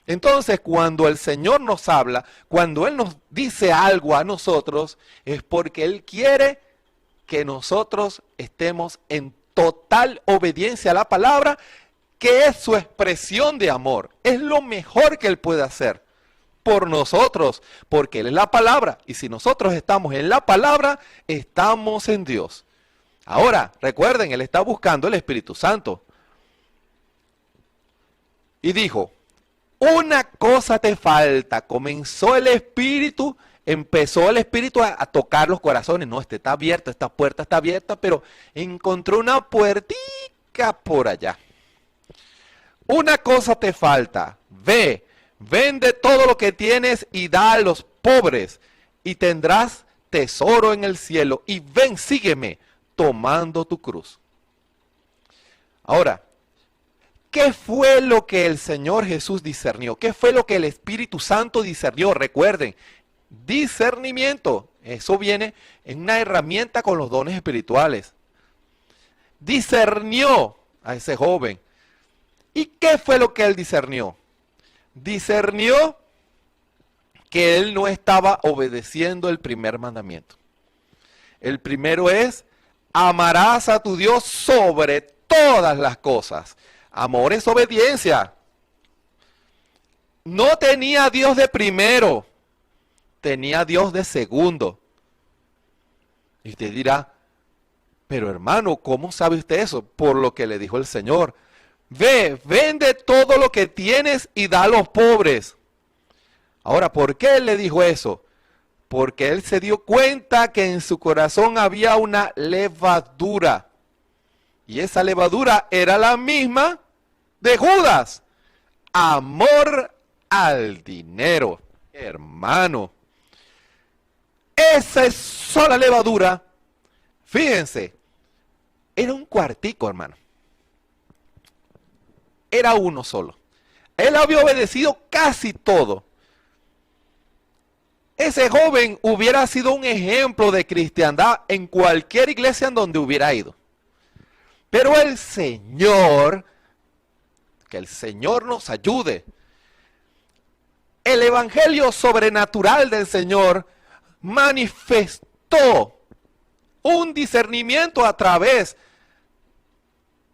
Entonces, cuando el Señor nos habla, cuando Él nos dice algo a nosotros, es porque Él quiere que nosotros estemos en total obediencia a la palabra, que es su expresión de amor. Es lo mejor que Él puede hacer por nosotros, porque Él es la palabra. Y si nosotros estamos en la palabra, estamos en Dios. Ahora, recuerden, Él está buscando el Espíritu Santo. Y dijo, una cosa te falta. Comenzó el Espíritu, empezó el Espíritu a tocar los corazones. No, está abierto, esta puerta está abierta, pero encontró una puertica por allá. Una cosa te falta. Ve, vende todo lo que tienes y da a los pobres, y tendrás tesoro en el cielo. Y ven, sígueme, tomando tu cruz. Ahora, ¿qué fue lo que el Señor Jesús discernió? ¿Qué fue lo que el Espíritu Santo discernió? Recuerden, discernimiento, eso viene en una herramienta con los dones espirituales. Discernió a ese joven. ¿Y qué fue lo que él discernió? Discernió que él no estaba obedeciendo el primer mandamiento. El primero es, amarás a tu Dios sobre todas las cosas. Amor es obediencia. No tenía a Dios de primero, tenía a Dios de segundo. Y usted dirá, pero hermano, ¿cómo sabe usted eso? Por lo que le dijo el Señor. Ve, vende todo lo que tienes y da a los pobres. Ahora, ¿por qué él le dijo eso? Porque él se dio cuenta que en su corazón había una levadura. Y esa levadura era la misma de Judas. Amor al dinero. Hermano, esa es sola levadura. Fíjense, era un cuartico, hermano. Era uno solo. Él había obedecido casi todo. Ese joven hubiera sido un ejemplo de cristiandad en cualquier iglesia en donde hubiera ido. Pero el Señor, que el Señor nos ayude. El evangelio sobrenatural del Señor manifestó un discernimiento a través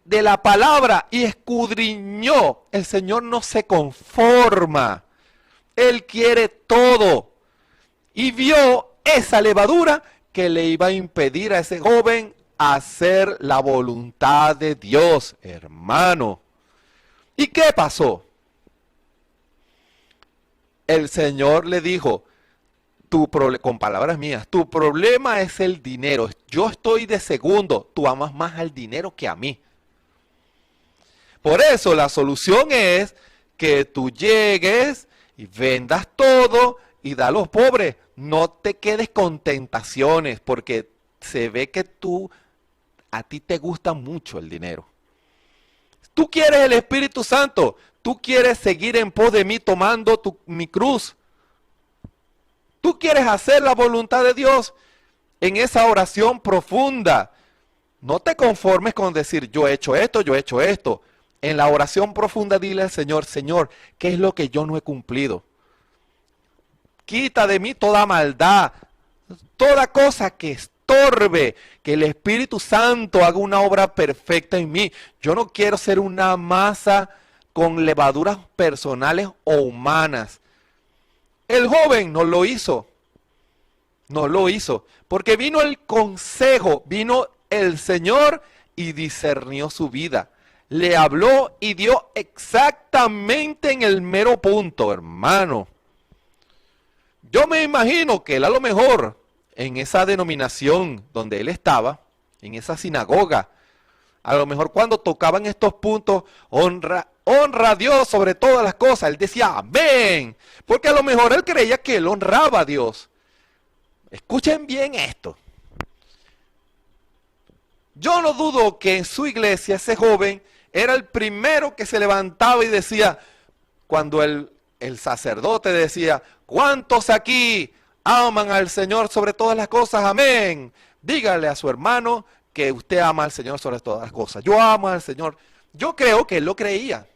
de la palabra y escudriñó. El Señor no se conforma. Él quiere todo. Y vio esa levadura que le iba a impedir a ese joven hacer la voluntad de Dios, hermano. ¿Y qué pasó? El Señor le dijo, con palabras mías, tu problema es el dinero. Yo estoy de segundo. Tú amas más al dinero que a mí. Por eso la solución es que tú llegues y vendas todo y da a los pobres. No te quedes con tentaciones, porque se ve que a ti te gusta mucho el dinero. Tú quieres el Espíritu Santo, tú quieres seguir en pos de mí tomando mi cruz. Tú quieres hacer la voluntad de Dios en esa oración profunda. No te conformes con decir, yo he hecho esto, yo he hecho esto. En la oración profunda dile al Señor, Señor, ¿qué es lo que yo no he cumplido? Quita de mí toda maldad, toda cosa que estorbe, que el Espíritu Santo haga una obra perfecta en mí. Yo no quiero ser una masa con levaduras personales o humanas. El joven no lo hizo. No lo hizo. Porque vino el consejo, vino el Señor y discernió su vida. Le habló y dio exactamente en el mero punto, hermano. Yo me imagino que él a lo mejor en esa denominación donde él estaba, en esa sinagoga, a lo mejor cuando tocaban estos puntos, honra a Dios sobre todas las cosas, él decía amén, porque a lo mejor él creía que él honraba a Dios. Escuchen bien esto. Yo no dudo que en su iglesia ese joven era el primero que se levantaba y decía, cuando el el sacerdote decía, ¿cuántos aquí aman al Señor sobre todas las cosas? Amén. Dígale a su hermano que usted ama al Señor sobre todas las cosas. Yo amo al Señor. Yo creo que él lo creía.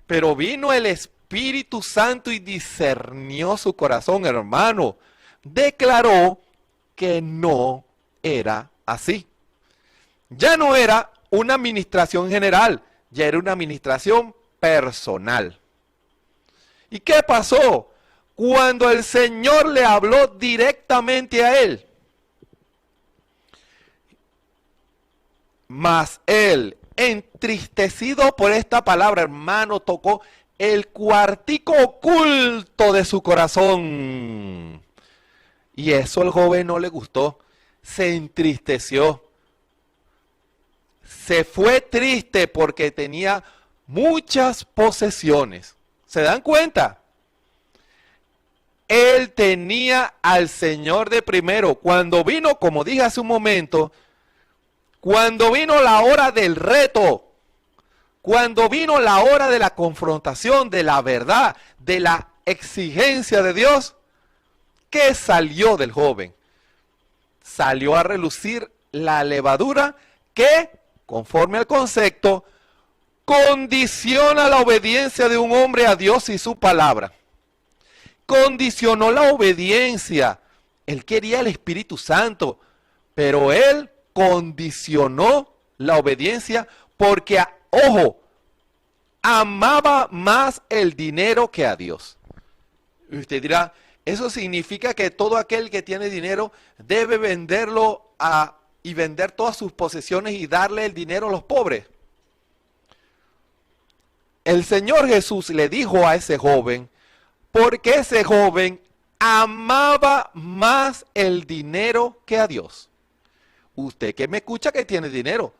Pero vino el Espíritu Santo y discernió su corazón, hermano. Declaró que no era así. Ya no era una administración general, ya era una administración personal. ¿Y qué pasó? Cuando el Señor le habló directamente a él. Mas él, entristecido por esta palabra, hermano, tocó el cuartico oculto de su corazón. Y eso al joven no le gustó. Se entristeció. Se fue triste porque tenía muchas posesiones. ¿Se dan cuenta? Él tenía al Señor de primero. Cuando vino, como dije hace un momento, cuando vino la hora del reto, cuando vino la hora de la confrontación, de la verdad, de la exigencia de Dios, ¿qué salió del joven? Salió a relucir la levadura que, conforme al concepto, condiciona la obediencia de un hombre a Dios y su palabra. Condicionó la obediencia. Él quería el Espíritu Santo, pero él condicionó la obediencia porque, ojo, amaba más el dinero que a Dios. Y usted dirá, eso significa que todo aquel que tiene dinero debe venderlo y vender todas sus posesiones y darle el dinero a los pobres. El Señor Jesús le dijo a ese joven, porque ese joven amaba más el dinero que a Dios. Usted que me escucha que tiene dinero,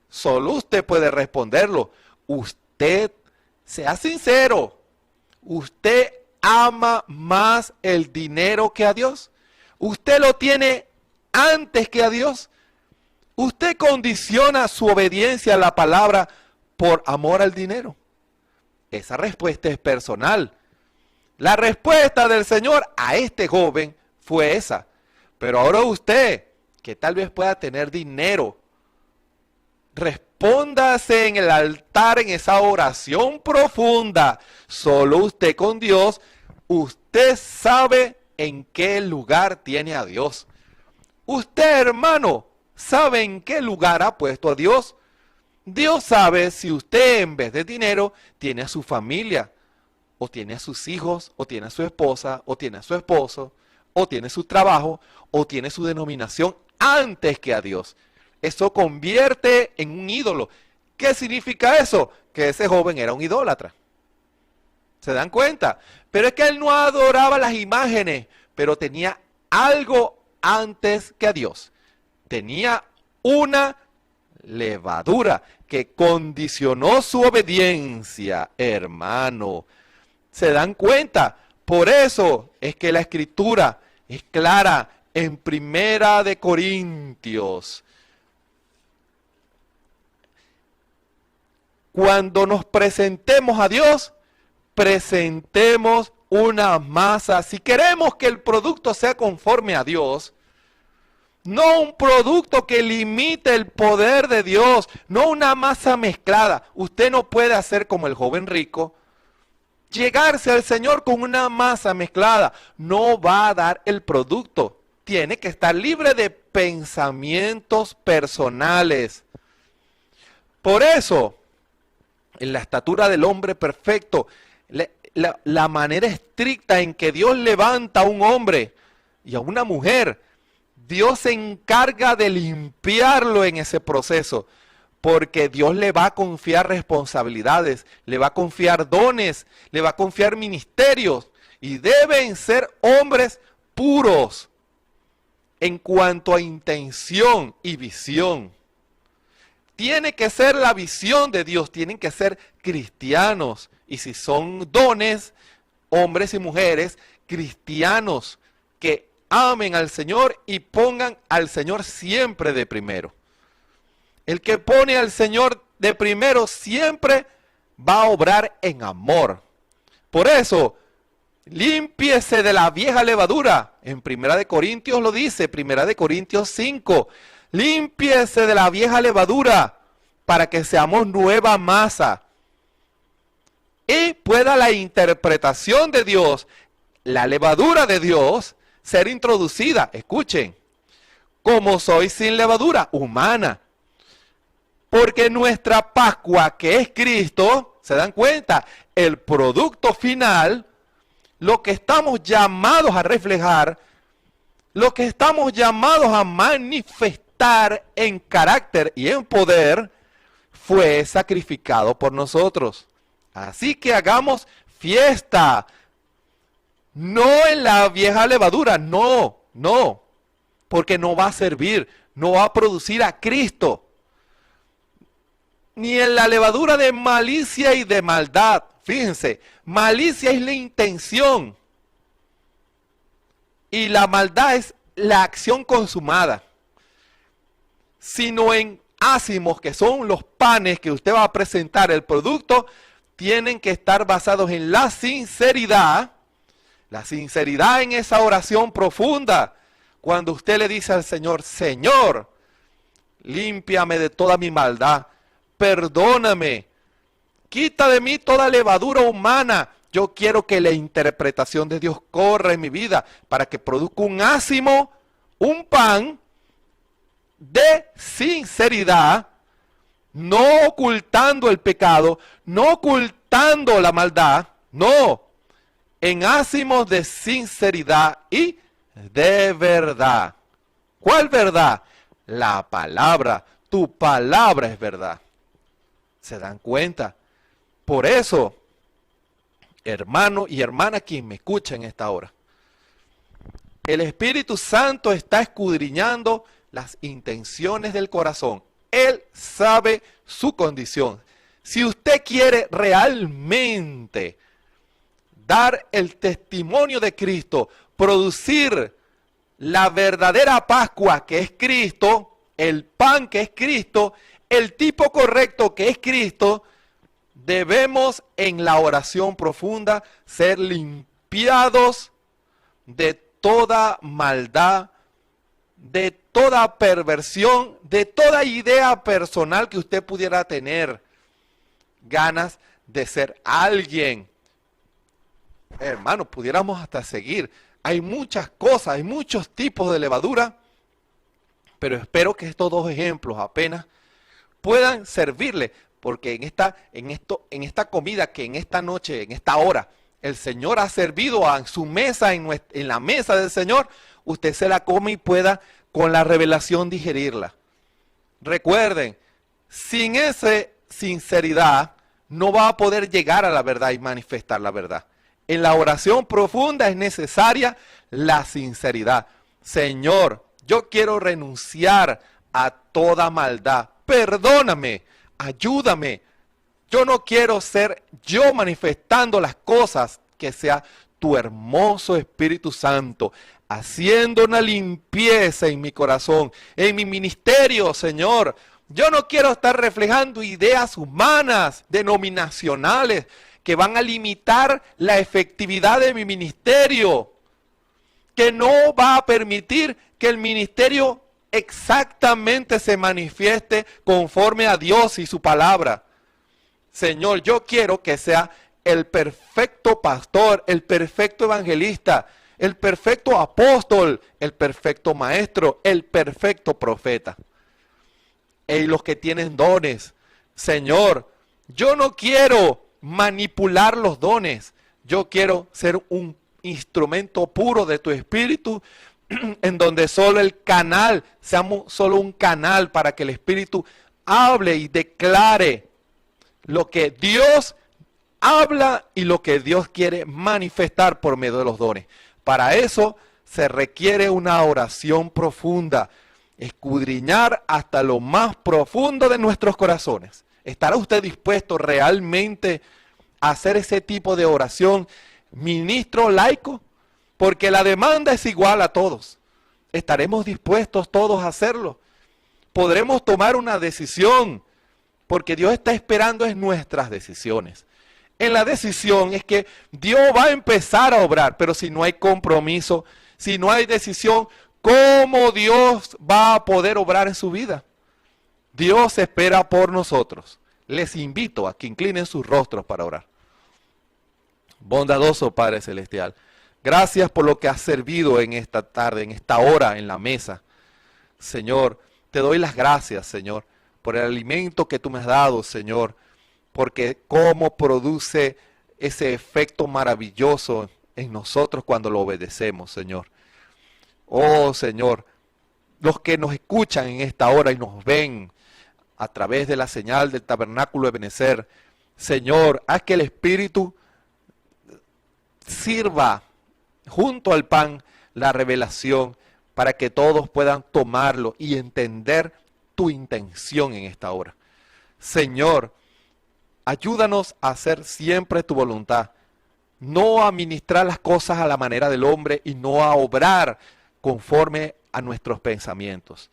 solo usted puede responderlo. Usted, sea sincero, usted ama más el dinero que a Dios. Usted lo tiene antes que a Dios. Usted condiciona su obediencia a la palabra por amor al dinero. Esa respuesta es personal. La respuesta del Señor a este joven fue esa. Pero ahora usted, que tal vez pueda tener dinero, respóndase en el altar en esa oración profunda. Solo usted con Dios, usted sabe en qué lugar tiene a Dios. Usted, hermano, sabe en qué lugar ha puesto a Dios. Dios sabe si usted en vez de dinero tiene a su familia, o tiene a sus hijos, o tiene a su esposa, o tiene a su esposo, o tiene su trabajo, o tiene su denominación antes que a Dios. Eso convierte en un ídolo. ¿Qué significa eso? Que ese joven era un idólatra. ¿Se dan cuenta? Pero es que él no adoraba las imágenes, pero tenía algo antes que a Dios. Tenía una levadura que condicionó su obediencia, hermano. ¿Se dan cuenta? Por eso es que la Escritura es clara en Primera de Corintios. Cuando nos presentemos a Dios, presentemos una masa. Si queremos que el producto sea conforme a Dios, no un producto que limite el poder de Dios, no una masa mezclada. Usted no puede hacer como el joven rico, llegarse al Señor con una masa mezclada. No va a dar el producto. Tiene que estar libre de pensamientos personales. Por eso, en la estatura del hombre perfecto, la manera estricta en que Dios levanta a un hombre y a una mujer, Dios se encarga de limpiarlo en ese proceso, porque Dios le va a confiar responsabilidades, le va a confiar dones, le va a confiar ministerios, y deben ser hombres puros en cuanto a intención y visión. Tiene que ser la visión de Dios, tienen que ser cristianos, y si son dones, hombres y mujeres cristianos que amen al Señor y pongan al Señor siempre de primero. El que pone al Señor de primero siempre va a obrar en amor. Por eso, límpiese de la vieja levadura. En 1 Corintios lo dice, 1 Corintios 5. Límpiese de la vieja levadura para que seamos nueva masa. Y pueda la interpretación de Dios, la levadura de Dios, ser introducida. Escuchen, como sois sin levadura humana. Porque nuestra Pascua, que es Cristo, ¿se dan cuenta? El producto final, lo que estamos llamados a reflejar, lo que estamos llamados a manifestar en carácter y en poder, fue sacrificado por nosotros. Así que hagamos fiesta. No en la vieja levadura, no, porque no va a servir, no va a producir a Cristo. Ni en la levadura de malicia y de maldad. Fíjense, malicia es la intención y la maldad es la acción consumada. Sino en ácimos, que son los panes que usted va a presentar, el producto, tienen que estar basados en la sinceridad en esa oración profunda. Cuando usted le dice al Señor, Señor, límpiame de toda mi maldad, perdóname, quita de mí toda levadura humana. Yo quiero que la interpretación de Dios corra en mi vida para que produzca un ácimo, un pan de sinceridad, no ocultando el pecado, no ocultando la maldad, no, en ácimos de sinceridad y de verdad. ¿Cuál verdad? La palabra. Tu palabra es verdad. ¿Se dan cuenta? Por eso, hermano y hermana quien me escucha en esta hora, el Espíritu Santo está escudriñando las intenciones del corazón. Él sabe su condición. Si usted quiere realmente dar el testimonio de Cristo, producir la verdadera Pascua que es Cristo, el pan que es Cristo, el tipo correcto que es Cristo, debemos en la oración profunda ser limpiados de toda maldad, de toda perversión, de toda idea personal que usted pudiera tener, ganas de ser alguien. Hermano, pudiéramos hasta seguir. Hay muchas cosas, hay muchos tipos de levadura, pero espero que estos dos ejemplos apenas puedan servirle, porque en esta comida que en esta noche, en esta hora, el Señor ha servido en su mesa, en la mesa del Señor, usted se la come y pueda con la revelación digerirla. Recuerden, sin esa sinceridad no va a poder llegar a la verdad y manifestar la verdad. En la oración profunda es necesaria la sinceridad. Señor, yo quiero renunciar a toda maldad. Perdóname, ayúdame. Yo no quiero ser yo manifestando las cosas, que sea tu hermoso Espíritu Santo, haciendo una limpieza en mi corazón, en mi ministerio, Señor. Yo no quiero estar reflejando ideas humanas, denominacionales, que van a limitar la efectividad de mi ministerio, que no va a permitir que el ministerio exactamente se manifieste conforme a Dios y su palabra. Señor, yo quiero que sea el perfecto pastor, el perfecto evangelista, el perfecto apóstol, el perfecto maestro, el perfecto profeta. Y los que tienen dones, Señor, yo no quiero manipular los dones, yo quiero ser un instrumento puro de tu Espíritu, en donde solo el canal, seamos solo un canal para que el Espíritu hable y declare lo que Dios habla y lo que Dios quiere manifestar por medio de los dones. Para eso se requiere una oración profunda, escudriñar hasta lo más profundo de nuestros corazones. ¿Estará usted dispuesto realmente a hacer ese tipo de oración, ministro laico? Porque la demanda es igual a todos. ¿Estaremos dispuestos todos a hacerlo? ¿Podremos tomar una decisión? Porque Dios está esperando es nuestras decisiones. en la decisión es que Dios va a empezar a obrar, pero si no hay compromiso, si no hay decisión, ¿cómo Dios va a poder obrar en su vida? Dios espera por nosotros. Les invito a que inclinen sus rostros para orar. Bondadoso Padre Celestial, gracias por lo que has servido en esta tarde, en esta hora en la mesa. Señor, te doy las gracias, Señor, por el alimento que tú me has dado, Señor, porque cómo produce ese efecto maravilloso en nosotros cuando lo obedecemos, Señor. Oh, Señor, los que nos escuchan en esta hora y nos ven a través de la señal del tabernáculo de Ebenezer, Señor, haz que el Espíritu sirva junto al pan la revelación para que todos puedan tomarlo y entender tu intención en esta hora. Señor, ayúdanos a hacer siempre tu voluntad, no a ministrar las cosas a la manera del hombre y no a obrar conforme a nuestros pensamientos.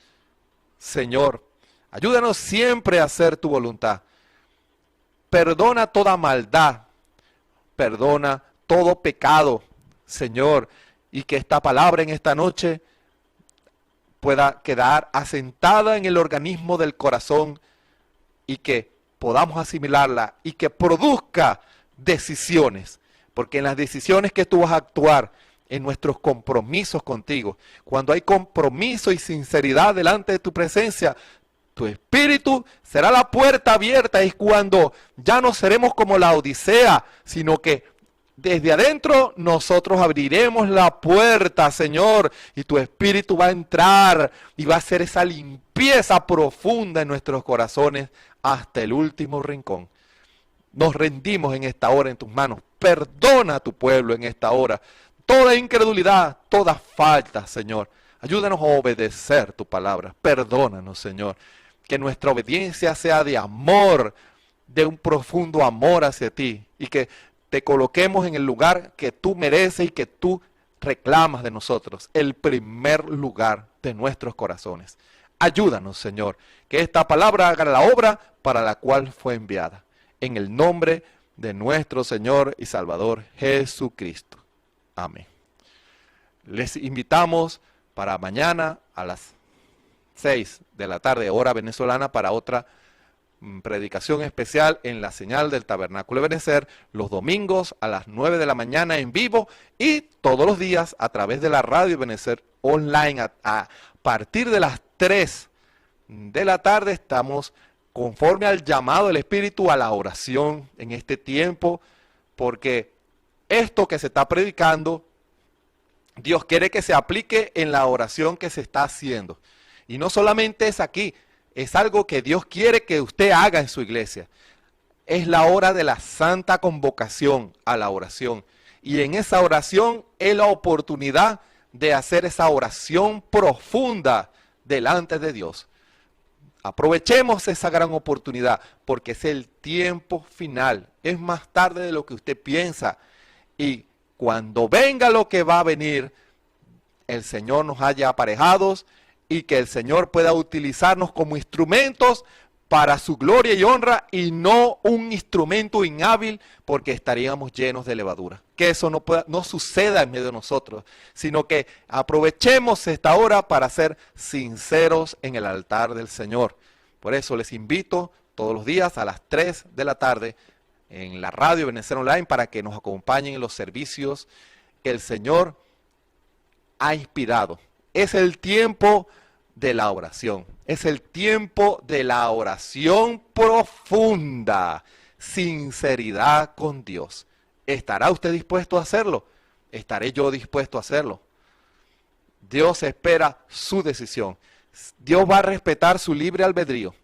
Señor, ayúdanos siempre a hacer tu voluntad. Perdona toda maldad, perdona todo pecado, Señor, y que esta palabra en esta noche pueda quedar asentada en el organismo del corazón y que podamos asimilarla y que produzca decisiones, porque en las decisiones que tú vas a actuar, en nuestros compromisos contigo, cuando hay compromiso y sinceridad delante de tu presencia, tu Espíritu será la puerta abierta, y cuando ya no seremos como la Odisea, sino que desde adentro nosotros abriremos la puerta, Señor, y tu Espíritu va a entrar y va a hacer esa limpieza profunda en nuestros corazones hasta el último rincón. Nos rendimos en esta hora en tus manos. Perdona a tu pueblo en esta hora toda incredulidad, toda falta, Señor. Ayúdanos a obedecer tu palabra. Perdónanos, Señor. Que nuestra obediencia sea de amor, de un profundo amor hacia ti, y que te coloquemos en el lugar que tú mereces y que tú reclamas de nosotros, el primer lugar de nuestros corazones. Ayúdanos, Señor, que esta palabra haga la obra para la cual fue enviada. En el nombre de nuestro Señor y Salvador Jesucristo. Amén. Les invitamos para mañana a las 6 de la tarde, hora venezolana, para otra predicación especial en la señal del Tabernáculo de Ebenezer, los domingos a las 9 de la mañana en vivo y todos los días a través de la radio Ebenezer online a partir de las 3 de la tarde. Estamos conforme al llamado del Espíritu a la oración en este tiempo, porque esto que se está predicando, Dios quiere que se aplique en la oración que se está haciendo. Y no solamente es aquí, es algo que Dios quiere que usted haga en su iglesia. Es la hora de la santa convocación a la oración. Y en esa oración es la oportunidad de hacer esa oración profunda delante de Dios. Aprovechemos esa gran oportunidad, porque es el tiempo final. Es más tarde de lo que usted piensa. Y cuando venga lo que va a venir, el Señor nos haya aparejados y que el Señor pueda utilizarnos como instrumentos para su gloria y honra, y no un instrumento inhábil, porque estaríamos llenos de levadura. Que eso no suceda en medio de nosotros, sino que aprovechemos esta hora para ser sinceros en el altar del Señor. Por eso les invito todos los días a las 3 de la tarde en la radio Ebenezer Online para que nos acompañen en los servicios que el Señor ha inspirado. Es el tiempo de la oración. Es el tiempo de la oración profunda. Sinceridad con Dios. ¿Estará usted dispuesto a hacerlo? ¿Estaré yo dispuesto a hacerlo? Dios espera su decisión. Dios va a respetar su libre albedrío.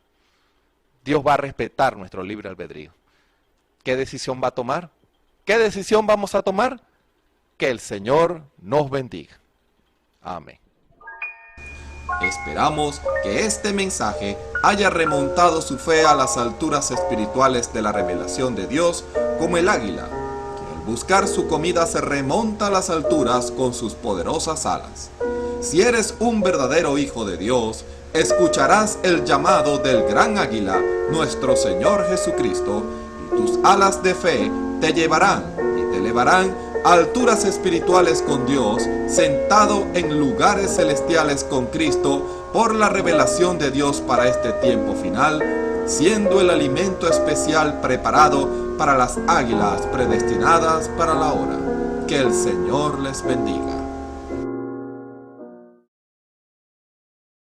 Dios va a respetar nuestro libre albedrío. ¿Qué decisión va a tomar? ¿Qué decisión vamos a tomar? Que el Señor nos bendiga. Amén. Esperamos que este mensaje haya remontado su fe a las alturas espirituales de la revelación de Dios, como el águila, que al buscar su comida se remonta a las alturas con sus poderosas alas. Si eres un verdadero hijo de Dios, escucharás el llamado del gran águila, nuestro Señor Jesucristo, y tus alas de fe te te llevarán y te elevarán a alturas espirituales con Dios, sentado en lugares celestiales con Cristo, por la revelación de Dios para este tiempo final, siendo el alimento especial preparado para las águilas predestinadas para la hora. Que el Señor les bendiga.